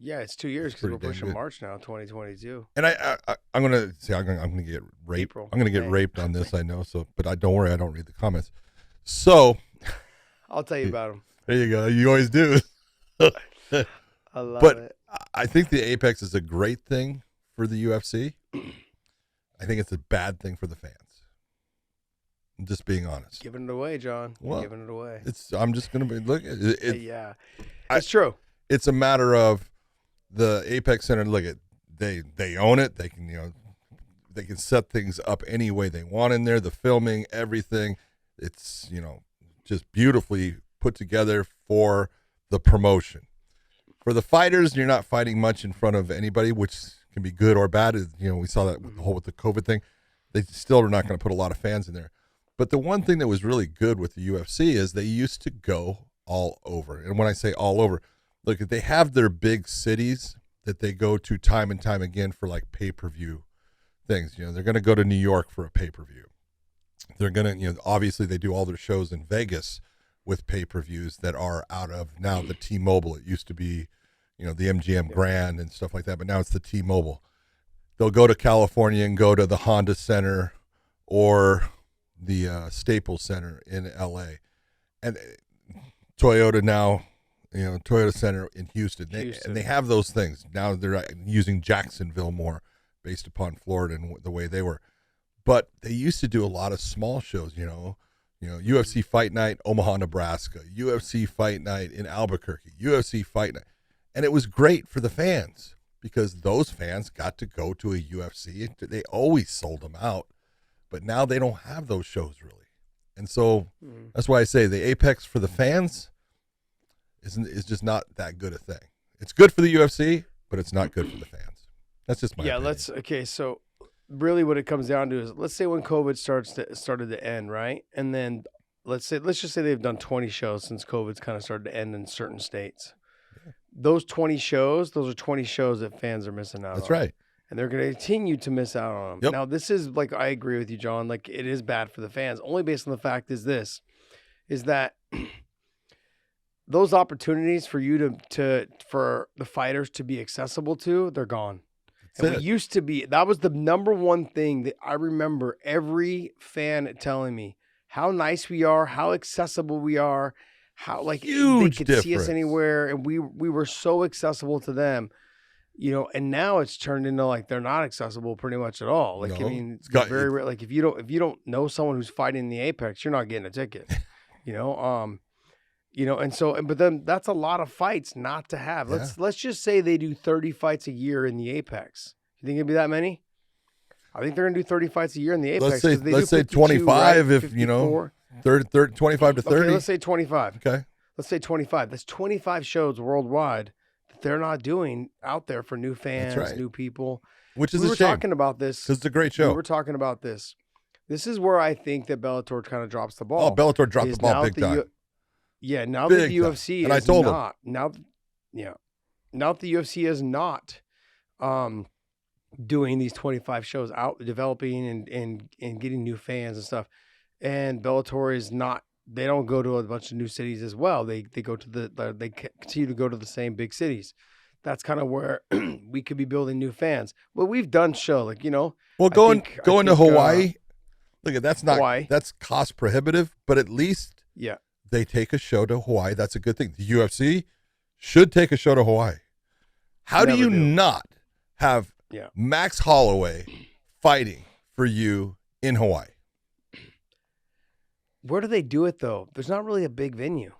Yeah, it's 2 years because we're pushing March now, 2022. And I'm gonna say I'm gonna get raped. April, I'm gonna get raped on this. I know. So, but don't worry. I don't read the comments. So I'll tell you about them. There you go. You always do. I love it. I think the Apex is a great thing for the UFC. I think it's a bad thing for the fans. I'm just being honest. Giving it away, John. Well, giving it away. I'm just gonna be look. Yeah, it's true. It's a matter of the Apex Center. Look at they own it. They can they can set things up any way they want in there. The filming, everything. It's just beautifully put together for the promotion. For the fighters, you're not fighting much in front of anybody, which can be good or bad. We saw that with the COVID thing. They still are not going to put a lot of fans in there. But the one thing that was really good with the UFC is they used to go all over. And when I say all over, look, they have their big cities that they go to time and time again for like pay-per-view things. They're going to go to New York for a pay-per-view. They're going to, obviously they do all their shows in Vegas with pay-per-views that are out of now the T-Mobile. It used to be, the MGM Grand and stuff like that, but now it's the T-Mobile. They'll go to California and go to the Honda Center or the Staples Center in LA. And Toyota now, Toyota Center in Houston. And they have those things. Now they're using Jacksonville more based upon Florida and the way they were. But they used to do a lot of small shows, UFC Fight Night, Omaha, Nebraska, UFC Fight Night in Albuquerque, UFC Fight Night. And it was great for the fans because those fans got to go to a UFC. They always sold them out, but now they don't have those shows really. And so that's why I say the Apex for the fans is just not that good a thing. It's good for the UFC, but it's not good for the fans. That's just my opinion. So really what it comes down to is, let's say when COVID started to end, right? And then let's just say they've done 20 shows since COVID's kind of started to end in certain states. Yeah. Those 20 shows, those are 20 shows that fans are missing out on. That's right. And they're going to continue to miss out on them. Yep. Now, this is I agree with you, John. It is bad for the fans, only based on the fact is that those opportunities for you for the fighters to be accessible to, they're gone. And we used to be, that was the number one thing that I remember every fan telling me, how nice we are, how accessible we are, how like Huge they could see us difference. anywhere, and we were so accessible to them. And now it's turned into like they're not accessible pretty much at all. Like No, I mean, it's got- very rare. Like if you don't know someone who's fighting in the Apex, you're not getting a ticket. And so but then that's a lot of fights not to have. Yeah. Let's just say they do 30 fights a year in the Apex. You think it'd be that many? I think they're gonna do 30 fights a year in the Apex. Let's say 25 if 54. 30, 25 to 30. Okay, let's say 25. Okay. Let's say 25. That's 25 shows worldwide that they're not doing out there for new fans, right. new people. Which is We a were shame. talking about this. Because it's a great show. We were talking about this. This is where I think that Bellator kind of drops the ball. Oh, Bellator dropped is the ball now big that time. now Big that the time. UFC And I is told him. not now that the UFC is not doing these 25 shows out, developing and getting new fans and stuff, and Bellator is not. They don't go to a bunch of new cities as well. They go to they continue to go to the same big cities. That's kind of where we could be building new fans. Well, we've done show Well, I going think, to Hawaii, look, that's not Hawaii. that's cost prohibitive, but at least yeah. they take a show to Hawaii. That's a good thing. The UFC should take a show to Hawaii. How do Never you do. not have Yeah. Max Holloway fighting for you in Hawaii? Where do they do it though? There's not really a big venue.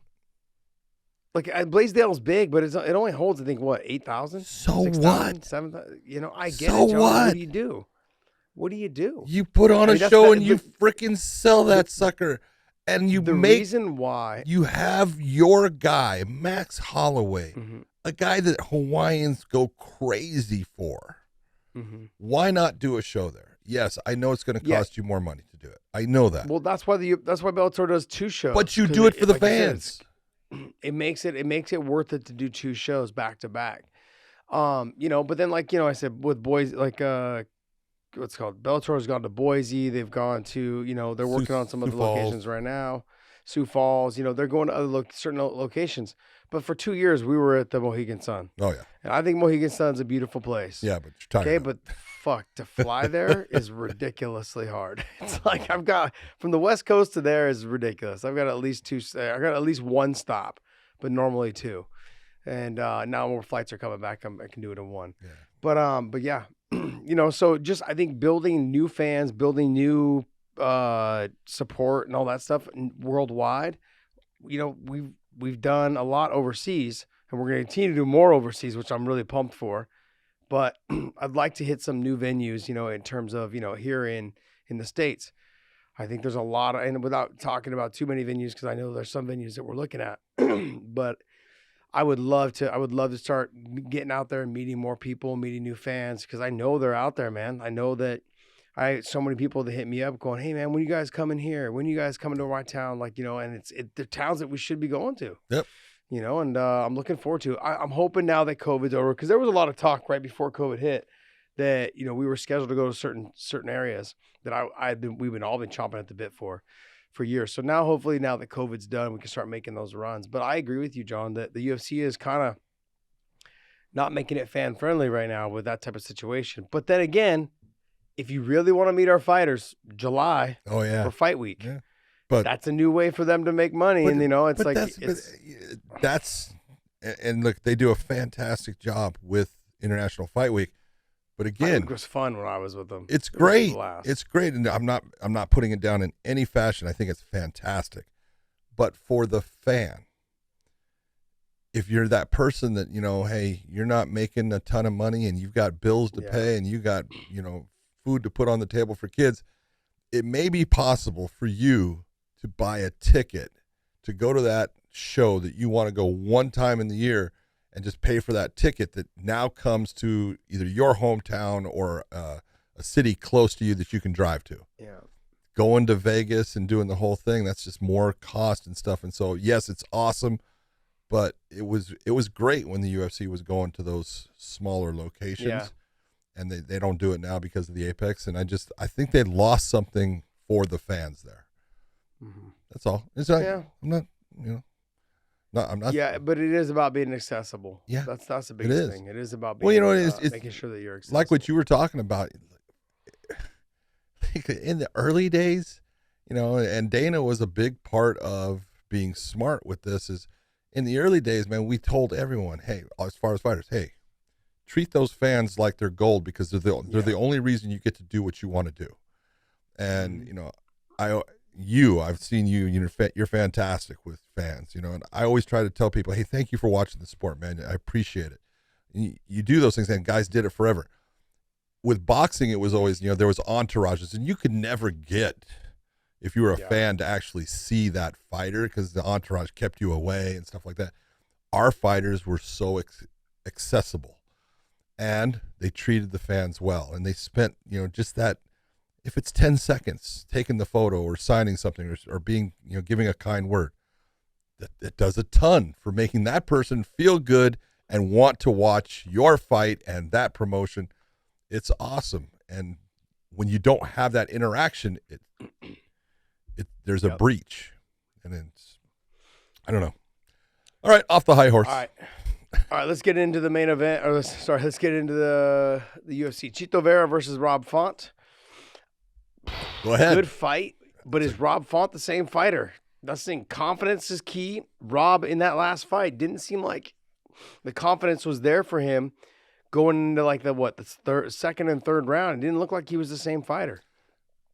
Like Blaisdell's big, but it only holds I think what 8,000. So 6,000, what? 7,000. I get So it. John. what? What do you do? What do you do? You put on I mean, a that's show the- and you freaking sell that sucker, and you The make reason why you have your guy Max Holloway, Mhm, a guy that Hawaiians go crazy for. mhm. Why not do a show there? Yes, I know it's going to Yeah. cost you more money to do it. I know that. Well, that's why Bellator does two shows. But you 'cause do it for the like I said, fans. it makes it worth it to do two shows back to back. But then I said with boys what's it called Bellator's gone to Boise. They've gone to they're working on some Sioux other Falls. locations right now. Sioux Falls. They're going to other certain locations. But for 2 years we were at the Mohegan Sun, Oh yeah, and I think Mohegan Sun's a beautiful place. yeah. But you're tired. Okay, but fuck, to fly there is ridiculously hard. It's like I've got from the West Coast to there is ridiculous. I've got at least I got at least one stop, but normally two. And now more flights are coming back. I can do it in one. Yeah. But yeah, so just I think building new fans, building new support and all that stuff worldwide. We've done a lot overseas, and we're going to continue to do more overseas, which I'm really pumped for. But I'd like to hit some new venues, in terms of, here in the States. I think there's a lot of, and without talking about too many venues, because I know there's some venues that we're looking at, but I would love to start getting out there and meeting more people, meeting new fans, because I know they're out there, man. I know that so many people that hit me up going, hey man, when you guys coming here? When you guys coming to my town? And the towns that we should be going to. Yep. And I'm looking forward to it. I'm hoping now that COVID's over, because there was a lot of talk right before COVID hit that, we were scheduled to go to certain areas that we've all been chomping at the bit for years. So now, hopefully now that COVID's done, we can start making those runs. But I agree with you, John, that the UFC is kind of not making it fan friendly right now with that type of situation. But then again, if you really want to meet our fighters, July Oh yeah. or fight week, Yeah. But that's a new way for them to make money. But- And it's but like, that's and look, they do a fantastic job with International Fight Week. But again, it was fun when I was with them. it's It was a great. blast. It's great, and I'm not putting it down in any fashion. I think it's fantastic. But for the fan, if you're that person that hey, you're not making a ton of money and you've got bills to Yeah. pay and you got food to put on the table for kids, it may be possible for you to buy a ticket to go to that show that you want to go one time in the year and just pay for that ticket that now comes to either your hometown or a city close to you that you can drive to. Yeah. Going to Vegas and doing the whole thing, that's just more cost and stuff. And so, yes, it's awesome, but it was great when the UFC was going to those smaller locations. Yeah. And they don't do it now because of the Apex. And I think they lost something for the fans there. Mhm. That's all. It's not, Yeah. I'm not. Yeah, but it is about being accessible. Yeah, that's the biggest is. thing. It is about Well, being, it's making sure that you're accessible. like what you were talking about. In the early days, you know, and Dana was a big part of being smart with this. Is in the early days, man, we told everyone, hey, as far as fighters, hey, treat those fans like they're gold because they're the only reason you get to do what you want to do. And you know, I've seen you. You're fantastic with fans. You know, and I always try to tell people, hey, thank you for watching the sport, man. I appreciate it. You do those things, and guys did it forever. With boxing, it was always, you know, there was entourages, and you could never get, if you were a fan, to actually see that fighter because the entourage kept you away and stuff like that. Our fighters were so accessible, and they treated the fans well, and they spent, you know, just that, if it's 10 seconds taking the photo or signing something or being, you know, giving a kind word, that does a ton for making that person feel good and want to watch your fight and that promotion. It's awesome. And when you don't have that interaction, there's a breach, and it's, I don't know. All right, off the high horse. All right, let's get into the main event. Let's get into the UFC. Chito Vera versus Rob Font. Go ahead. Good fight, but is Rob Font the same fighter? That's the thing. Confidence is key. Rob, in that last fight, didn't seem like the confidence was there for him going into like the second and third round. It didn't look like he was the same fighter.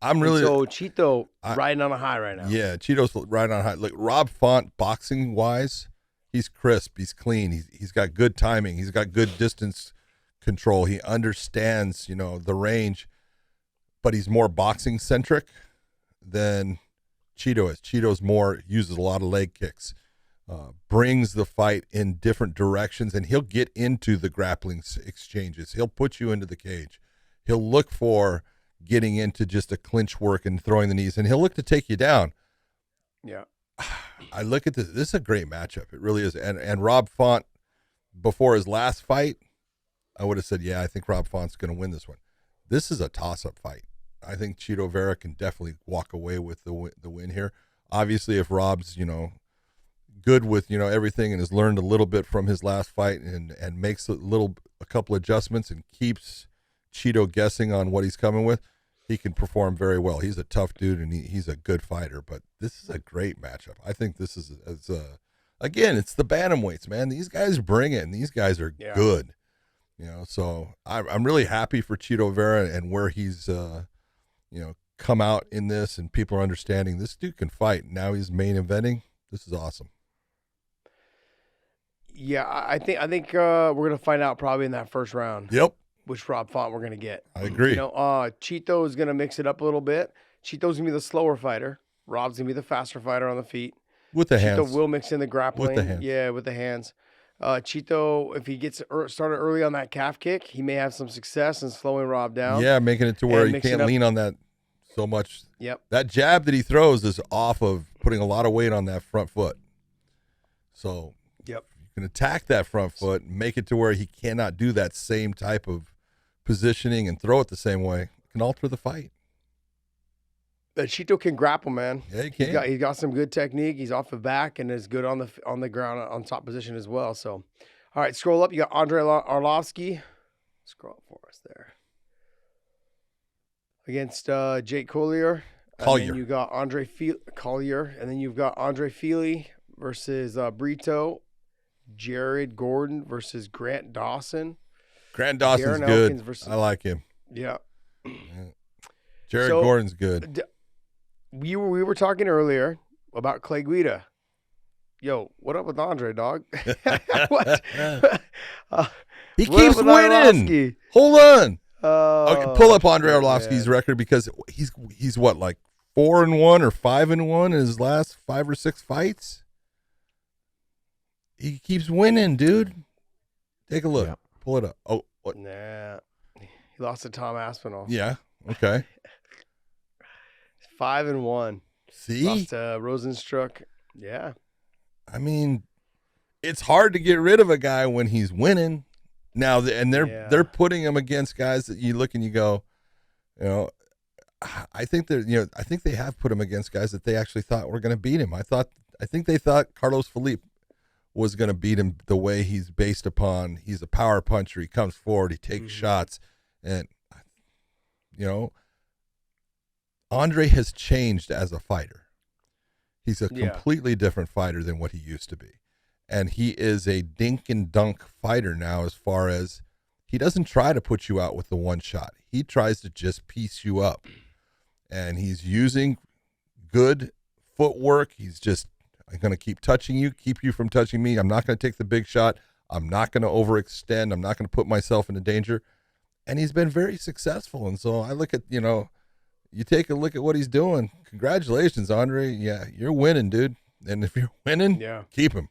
So Chito riding on a high right now. Yeah, Chito's riding on a high. Look, Rob Font, boxing wise, he's crisp. He's clean. He's got good timing. He's got good distance control. He understands, you know, the range, but he's more boxing centric than Chito is. Chito's uses a lot of leg kicks, brings the fight in different directions, and he'll get into the grappling exchanges. He'll put you into the cage. He'll look for getting into just a clinch work and throwing the knees, and he'll look to take you down. Yeah. I look at this. This is a great matchup. It really is. And Rob Font, before his last fight, I would have said, yeah, I think Rob Font's going to win this one. This is a toss-up fight. I think Chito Vera can definitely walk away with the win here. Obviously, if Rob's, you know, good with, you know, everything and has learned a little bit from his last fight and makes a couple adjustments and keeps Chito guessing on what he's coming with, he can perform very well. He's a tough dude and he's a good fighter, but this is a great matchup. I think this is again, it's the bantamweights, man. These guys bring it, and these guys are good. You know, so I'm really happy for Chito Vera and where he's you know, come out in this, and people are understanding this dude can fight. Now he's main eventing. This is awesome. Yeah, I think we're gonna find out probably in that first round. Yep. Which Rob Font we're gonna get. I agree. You know, Chito is gonna mix it up a little bit. Chito's gonna be the slower fighter. Rob's gonna be the faster fighter on the feet. With the hands. Chito will mix in the grappling. With the hands. Yeah, with the hands. Chito, if he gets started early on that calf kick, he may have some success in slowing Rob down. Yeah, making it to where you can't lean on that so much. Yep. That jab that he throws is off of putting a lot of weight on that front foot. So yep, you can attack that front foot and make it to where he cannot do that same type of positioning and throw it the same way. It can alter the fight. But Chito can grapple, man. Yeah, he can. He's got some good technique. He's off the back and is good on the ground on top position as well. So, all right, scroll up. You got Andrei Arlovsky. Scroll up for us there. Against Jake Collier. And then you got Collier. And then you've got Andre Fili versus Brito. Jared Gordon versus Grant Dawson. Grant Dawson's good. I like him. Yeah. Jared Gordon's good. We were talking earlier about Clay Guida. Yo, what up with Andre, dog? What? He keeps winning. Hold on. Okay, pull up Andre Arlovsky's record, because he's what, like 4-1 or 5-1 in his last 5 or 6 fights. He keeps winning, dude. Take a look. Yeah. Pull it up. Oh, what? Nah, he lost to Tom Aspinall. Yeah. Okay. 5-1. See? Lost to Rosenstruck. Yeah. I mean, it's hard to get rid of a guy when he's winning. Now, they're putting him against guys that you look and you go, you know, I think they have put him against guys that they actually thought were going to beat him. I think they thought Carlos Felipe was going to beat him the way he's based upon. He's a power puncher. He comes forward. He takes shots, and you know, Andre has changed as a fighter. He's a Yeah. completely different fighter than what he used to be. And he is a dink and dunk fighter now, as far as he doesn't try to put you out with the one shot. He tries to just piece you up. And he's using good footwork. He's just going to keep touching you, keep you from touching me. I'm not going to take the big shot. I'm not going to overextend. I'm not going to put myself into danger. And he's been very successful. And so I look at, you take a look at what he's doing. Congratulations, Andre. Yeah, you're winning, dude. And if you're winning, keep him.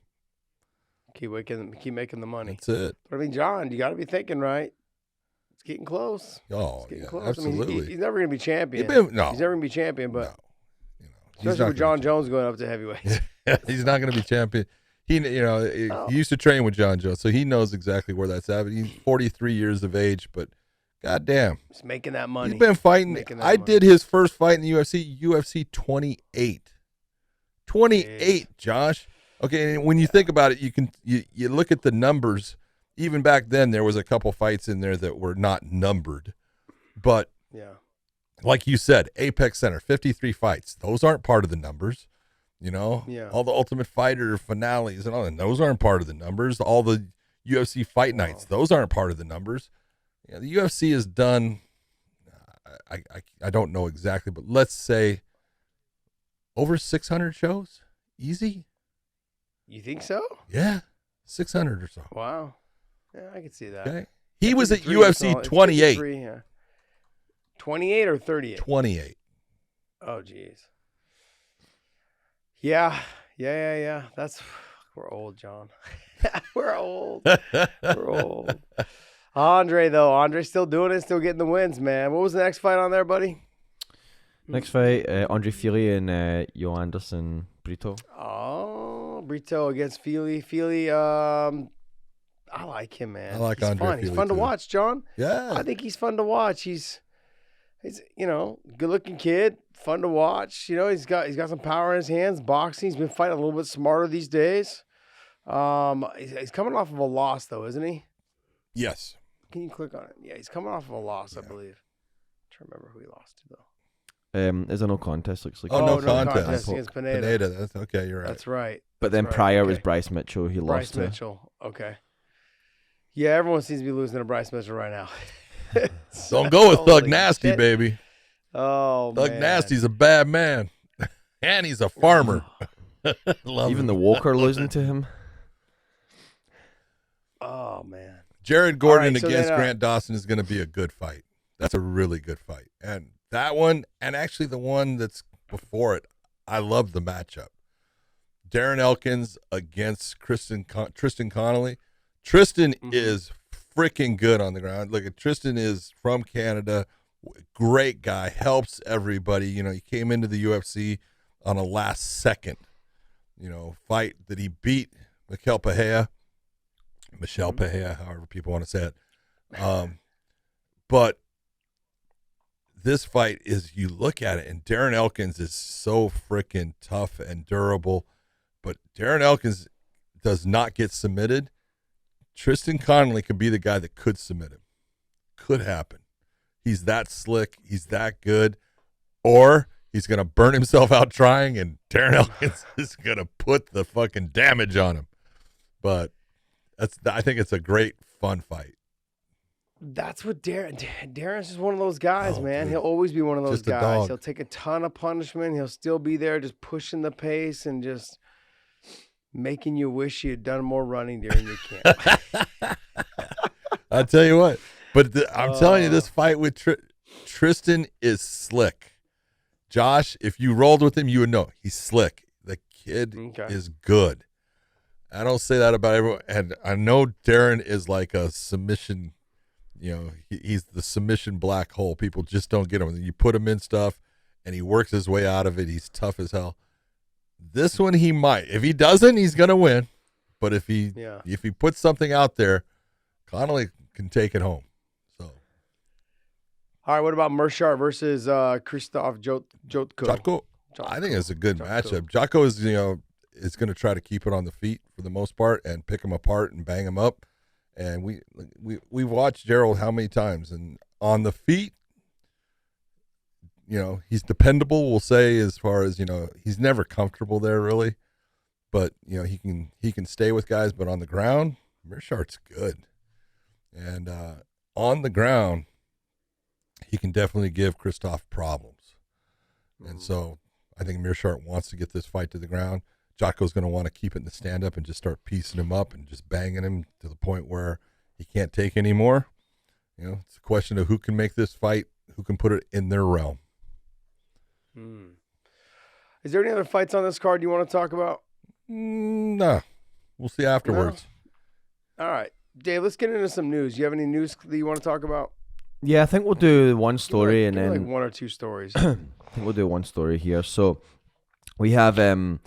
Keep making the money. That's it. But I mean, John, you got to be thinking, right? It's getting close. Oh, it's getting yeah, close. absolutely. I mean, he's never going to be champion. No. He's never going to be champion, but no. especially with John Jones going up to heavyweight. He's not going to be champion. He used to train with John Jones, so he knows exactly where that's at. He's 43 years of age, but goddamn, he's making that money. He's been fighting. I did his first fight in the UFC 28. 28, Josh. Okay, and when you think about it, you look at the numbers. Even back then, there was a couple fights in there that were not numbered, but like you said, Apex Center, 53 fights. Those aren't part of the numbers. All the Ultimate Fighter finales and all, and those aren't part of the numbers. All the UFC fight nights, those aren't part of the numbers. The UFC has done, I don't know exactly, but let's say over 600 shows, easy. You think so? Yeah, 600 or so. Wow. Yeah, I can see that. Okay. He was at UFC 28. 28 or 38? 28. Oh, geez. Yeah. We're old, John. We're old. We're old. Andre's still doing it, still getting the wins, man. What was the next fight on there, buddy? Next fight, Andre Fili and Joanderson Brito. Oh, Brito against Fili. I like him, man. I like Andre. Fili. He's fun to watch, John. Yeah. I think he's fun to watch. He's good-looking kid, fun to watch. He's got some power in his hands. Boxing. He's been fighting a little bit smarter these days. He's coming off of a loss, though, isn't he? Yes. Can you click on it? Yeah, he's coming off of a loss, I believe. I'm trying to remember who he lost to, though. There's a no contest. Looks like no contest against Pineda. That's okay. You're right. That's right. But then prior was Bryce Mitchell. He lost to. Bryce Mitchell. Okay. Yeah, everyone seems to be losing to Bryce Mitchell right now. Don't go with Thug Nasty, baby. Oh, Thug man. Nasty's a bad man, and he's a farmer. Even the Walker losing to him. Oh, man. Jared Gordon against Grant Dawson is going to be a good fight. That's a really good fight. And that one, and actually the one that's before it, I love the matchup. Darren Elkins against Tristan Connolly. Tristan is freaking good on the ground. Look, Tristan is from Canada. Great guy. Helps everybody. He came into the UFC on a last second, fight that he beat Michel Pereira, however people want to say it. But this fight is, you look at it, and Darren Elkins is so freaking tough and durable. But Darren Elkins does not get submitted. Tristan Connolly could be the guy that could submit him. Could happen. He's that slick. He's that good. Or he's going to burn himself out trying, and Darren Elkins is going to put the fucking damage on him. But I think it's a great, fun fight. That's what Darren's just one of those guys, man. Dude. He'll always be one of those Just a guys. dog. He'll take a ton of punishment. He'll still be there just pushing the pace and just making you wish you had done more running during your camp. I'll tell you what. But I'm telling you, this fight with Tristan is slick. Josh, if you rolled with him, you would know. He's slick. The kid is good. I don't say that about everyone. And I know Darren is like a submission, he's the submission black hole. People just don't get him. You put him in stuff, and he works his way out of it. He's tough as hell. This one he might. If he doesn't, he's going to win. But if he puts something out there, Connolly can take it home. So, all right, what about Mershart versus Krzysztof Jotko? I think it's a good matchup. Jotko is, is going to try to keep it on the feet for the most part and pick him apart and bang him up. And we've watched Gerald how many times, and on the feet, he's dependable, we'll say, as far as, he's never comfortable there really. But, he can stay with guys, but on the ground, Meerschaert's good. And on the ground, he can definitely give Christoph problems. And so I think Meerschaert wants to get this fight to the ground. Jocko's going to want to keep it in the stand-up and just start piecing him up and just banging him to the point where he can't take anymore. It's a question of who can make this fight, who can put it in their realm. Is there any other fights on this card you want to talk about? No. We'll see afterwards. No? All right. Dave, let's get into some news. You have any news that you want to talk about? Yeah, I think we'll do one story give me and like then one or two stories. I think we'll do one story here. So we have Dan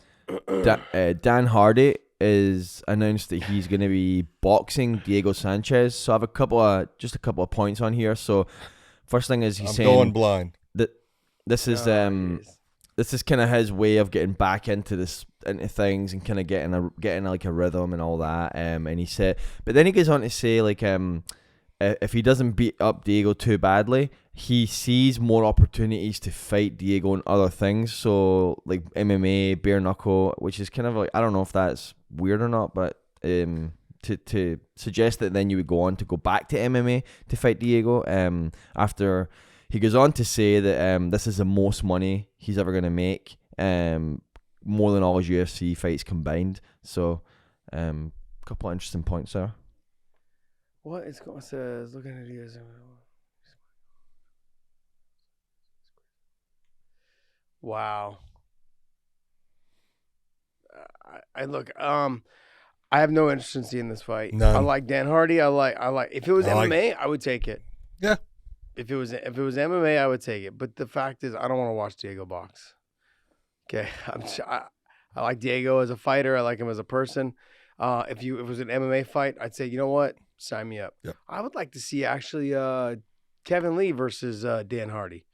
Hardy is announced that he's going to be boxing Diego Sanchez. So I have a couple of points on here. So first thing is he's saying going blind. that this is kind of his way of getting back into things and kind of getting like a rhythm and all that. And he said, but then he goes on to say like if he doesn't beat up Diego too badly, he sees more opportunities to fight Diego in other things. So like MMA, bare knuckle, which is kind of like, I don't know if that's weird or not, but to suggest that then you would go back to MMA to fight Diego. After he goes on to say that this is the most money he's ever going to make, more than all his UFC fights combined. So a couple of interesting points there. What it says? Looking at you. Wow. I look. I have no interest in seeing this fight. None. I like Dan Hardy. I like. If it was MMA, I would take it. Yeah. If it was MMA, I would take it. But the fact is, I don't want to watch Diego box. Okay. I like Diego as a fighter. I like him as a person. If it was an MMA fight, I'd say, you know what? Sign me up. Yep. I would like to see actually Kevin Lee versus Dan Hardy.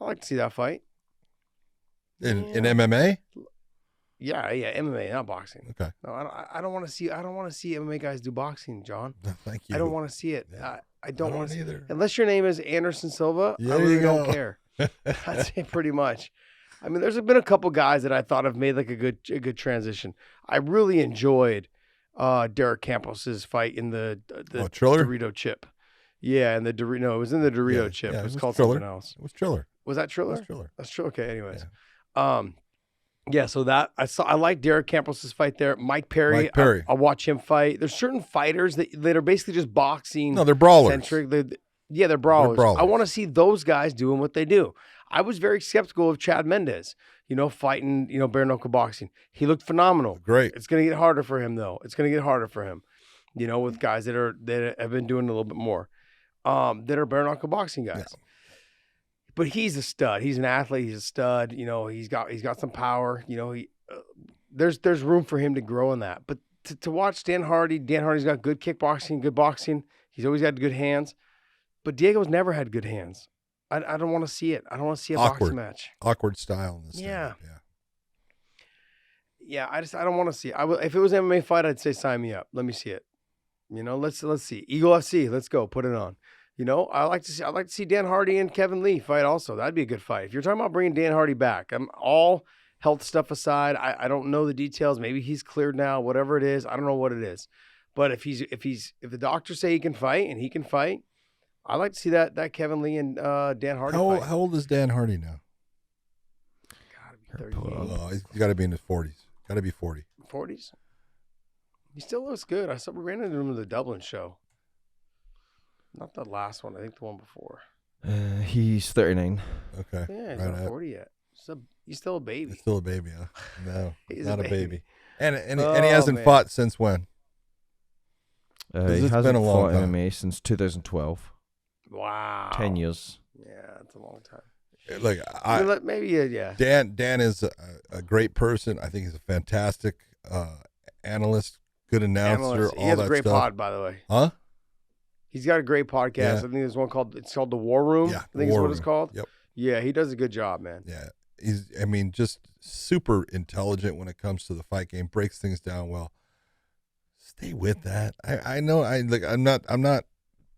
I'd like to see that fight. In MMA? Yeah, MMA, not boxing. Okay. No, I don't want to see MMA guys do boxing, John. No, thank you. I don't want to see it. Yeah. I don't want to see either. Unless your name is Anderson Silva, Yeah, I really don't care. I'd say pretty much. I mean, there's been a couple guys that I thought have made like a good transition. I really enjoyed Derek Campos's fight in the Triller? Dorito chip. Yeah, and it was in the Dorito chip. Yeah, it was called Triller. something else. It was Triller. Was that Triller? It was Triller. That's true. Okay, anyways. Yeah, so that I like Derek Campos's fight there. Mike Perry. I'll watch him fight. There's certain fighters that are basically just boxing. No, they're brawlers. Centric. They're brawlers. I want to see those guys doing what they do. I was very skeptical of Chad Mendes, fighting, bare knuckle boxing. He looked phenomenal. Great. It's going to get harder for him, though. It's going to get harder for him, with guys that have been doing a little bit more, that are bare knuckle boxing guys. Yeah. But he's a stud. He's an athlete. He's a stud. He's got some power. There's room for him to grow in that. But to watch Dan Hardy's got good kickboxing, good boxing. He's always had good hands. But Diego's never had good hands. I don't want to see it. I don't want to see a boxing match. Awkward style in this. Yeah. Yeah. I don't want to see it. If it was an MMA fight, I'd say sign me up. Let me see it. Let's see. Eagle FC. Let's go. Put it on. I like to see Dan Hardy and Kevin Lee fight also. That'd be a good fight. If you're talking about bringing Dan Hardy back, I'm all health stuff aside. I don't know the details. Maybe he's cleared now. Whatever it is, I don't know what it is. But if the doctors say he can fight and he can fight, I like to see that Kevin Lee and Dan Hardy fight. How old is Dan Hardy now? Gotta be 38. Oh, he's got to be in his 40s. Got to be 40. 40s. He still looks good. We ran into him at the Dublin show. Not the last one. I think the one before. He's 39. Okay. Yeah, he's not 40 yet. He's still a baby. He's still a baby, huh? No, he's not a baby. And he Oh, hasn't fought since when? He it's hasn't been a long fought time. MMA since 2012. Wow. 10 years. Yeah, that's a long time. Like maybe yeah. Dan is a great person. I think he's a fantastic analyst, good announcer. He has a great stuff. pod, by the way. Huh? He's got a great podcast. Yeah. I think there's one called The War Room. Yeah, I think is what it's called. Yep. Yeah, he does a good job, man. Yeah. He's just super intelligent when it comes to the fight game, breaks things down well. Stay with that. I know I'm not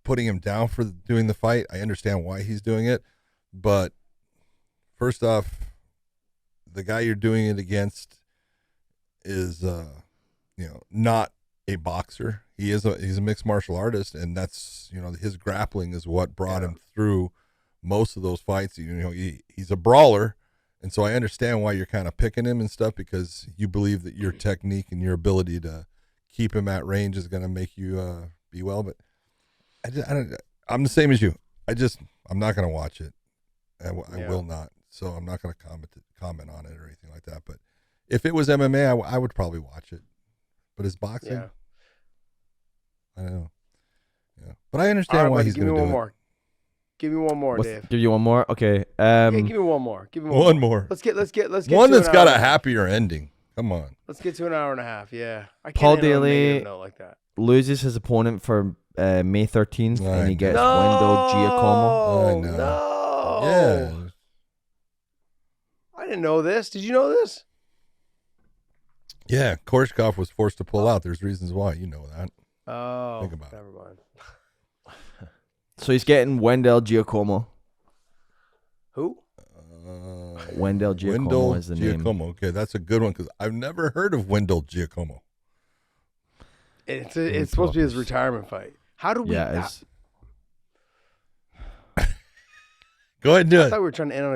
putting him down for doing the fight. I understand why he's doing it, but first off, the guy you're doing it against is, not a boxer. He's a mixed martial artist, and that's, his grappling is what brought him through most of those fights. He's a brawler, and so I understand why you're kind of picking him and stuff, because you believe that your technique and your ability to keep him at range is going to make you be well. But I'm the same as you. I'm not going to watch it. I will not. So I'm not going to comment on it or anything like that. But if it was MMA, I would probably watch it. But it's boxing. Yeah. I don't know. Yeah, but I understand why he's going to do it. Give me one more, Dave. Give you one more. Okay. Give me one more. Give me one more. Let's get one to that's got a happier ending. Come on. Let's get to an hour and a half. Yeah. I can't Paul handle a Daley negative note like that. loses his opponent for May 13th, and he gets No, Wendell Giacomo. I know. No. Yeah. I didn't know this. Did you know this? Yeah. Korshkov was forced to pull out. There's reasons why. You know that. Oh. Think about it. Never mind. So he's getting Wendell Giacomo. Who? Wendell Giacomo is the name. Okay, that's a good one, because I've never heard of Wendell Giacomo. It's supposed to be his retirement fight. How do we? Yeah. Go ahead and do I it. thought we were trying to end on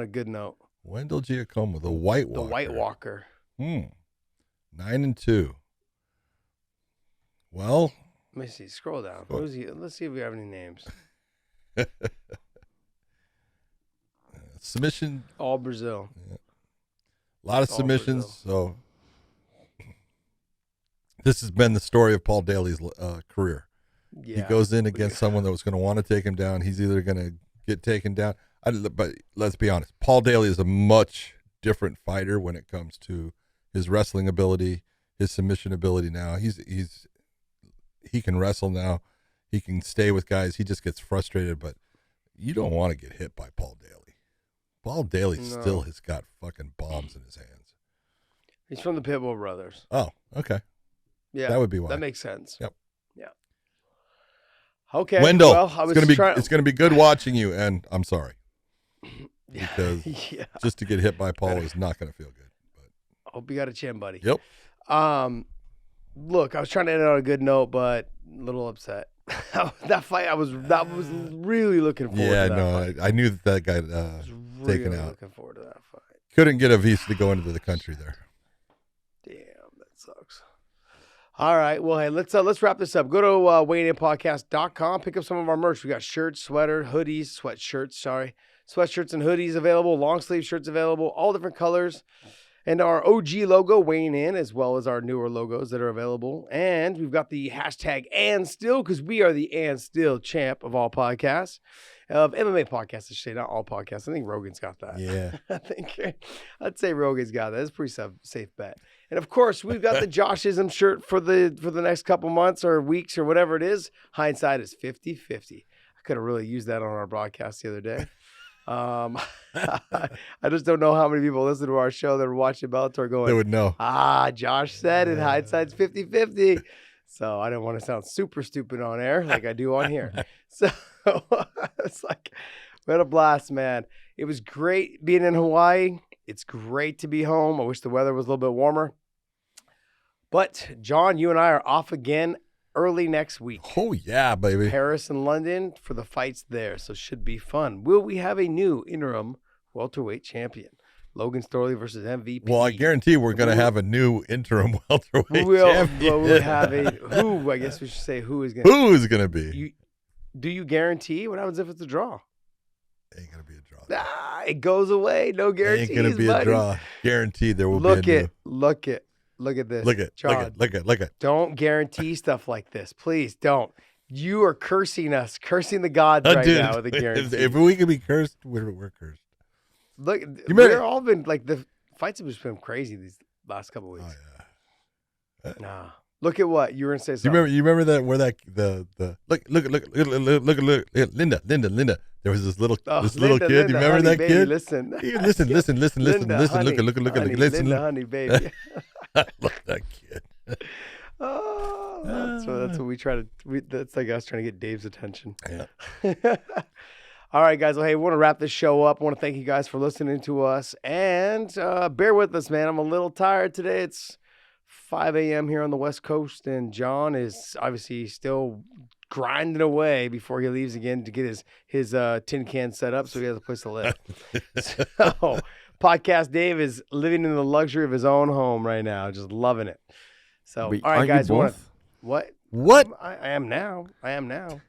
a good note. Wendell Giacomo, the White Walker. The White Walker. 9-2. Well, Let me see. Scroll down. What was he? Let's see if we have any names. submission. All Brazil. Yeah. A lot of All submissions. Brazil. So this has been the story of Paul Daley's career. Yeah. He goes in against someone that was going to want to take him down. He's either going to get taken down. But let's be honest. Paul Daley is a much different fighter when it comes to his wrestling ability, his submission ability. Now he can wrestle now. He can stay with guys. He just gets frustrated, but you don't want to get hit by Paul Daley. Paul Daley still has got fucking bombs in his hands. He's from the Pitbull Brothers. Oh, okay. Yeah. That would be why. That makes sense. Yep. Yeah. Okay. Wendell, well, I was it's gonna be good watching you, and I'm sorry. Because just to get hit by Paul is not going to feel good. But hope you got a chin, buddy. Yep. Look, I was trying to end on a good note, but a little upset. That fight, I was really looking forward to that fight. I knew that guy taken out. Looking forward to that fight. Couldn't get a visa to go into the country there. Damn, that sucks. All right, well, hey, let's wrap this up. Go to weightinpodcast.com. Pick up some of our merch. We got shirts, sweatshirts and hoodies available, long sleeve shirts available, all different colors, and our OG logo weighing in, as well as our newer logos that are available. And we've got the hashtag and still, because we are the and still champ of all podcasts, of MMA podcasts, I should say, not all podcasts. I think Rogan's got that. Yeah. I'd say Rogan's got that. It's a pretty safe bet. And of course, we've got the Joshism shirt for the next couple months or weeks or whatever it is. Hindsight is 50-50. I could have really used that on our broadcast the other day. I just don't know how many people listen to our show that are watching Bellator going, They would know. Josh said it, hindsight's 50-50. So I didn't want to sound super stupid on air like I do on here. So it's like, we had a blast, man. It was great being in Hawaii. It's great to be home. I wish the weather was a little bit warmer. But John, you and I are off again early next week. Oh, yeah, baby. Paris and London for the fights there, so should be fun. Will we have a new interim welterweight champion? Logan Storley versus MVP. Well, I guarantee we're going to have a new interim welterweight champion. We'll have who, I guess we should say who is going Who's going to be? Do you guarantee? What happens if it's a draw? Ain't going to be a draw. It goes away. No guarantees, Ain't going to be a draw. Guaranteed there will be a new. Look at this. Look at. Don't guarantee stuff like this. Please don't. You are cursing us, cursing the gods now with a guarantee. If we can be cursed, we're cursed. Look, we've all been like, the fights have just been crazy these last couple of weeks. Oh, yeah. Nah. Look at what you were gonna say. Something. You remember that where that the look Linda. There was this little Linda, kid. You remember honey, that baby, kid? listen. Listen. Honey, Look. honey, Listen. Linda, honey, baby. I love that kid. Oh, that's what we try to. That's like us trying to get Dave's attention. Yeah. All right, guys. Well, hey, we want to wrap this show up. I want to thank you guys for listening to us. And bear with us, man. I'm a little tired today. It's 5 a.m. here on the West Coast, and John is obviously still grinding away before he leaves again to get his tin can set up so he has a place to live. So, Podcast Dave is living in the luxury of his own home right now, just loving it. So, Wait, all right, aren't you guys. both? What? I am now.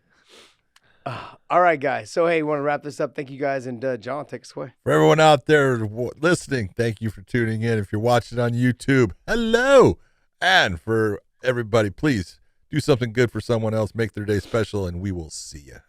All right, guys. So, hey, we want to wrap this up. Thank you, guys. And John, take us away. For everyone out there listening, thank you for tuning in. If you're watching on YouTube, hello. And for everybody, please do something good for someone else. Make their day special, and we will see you.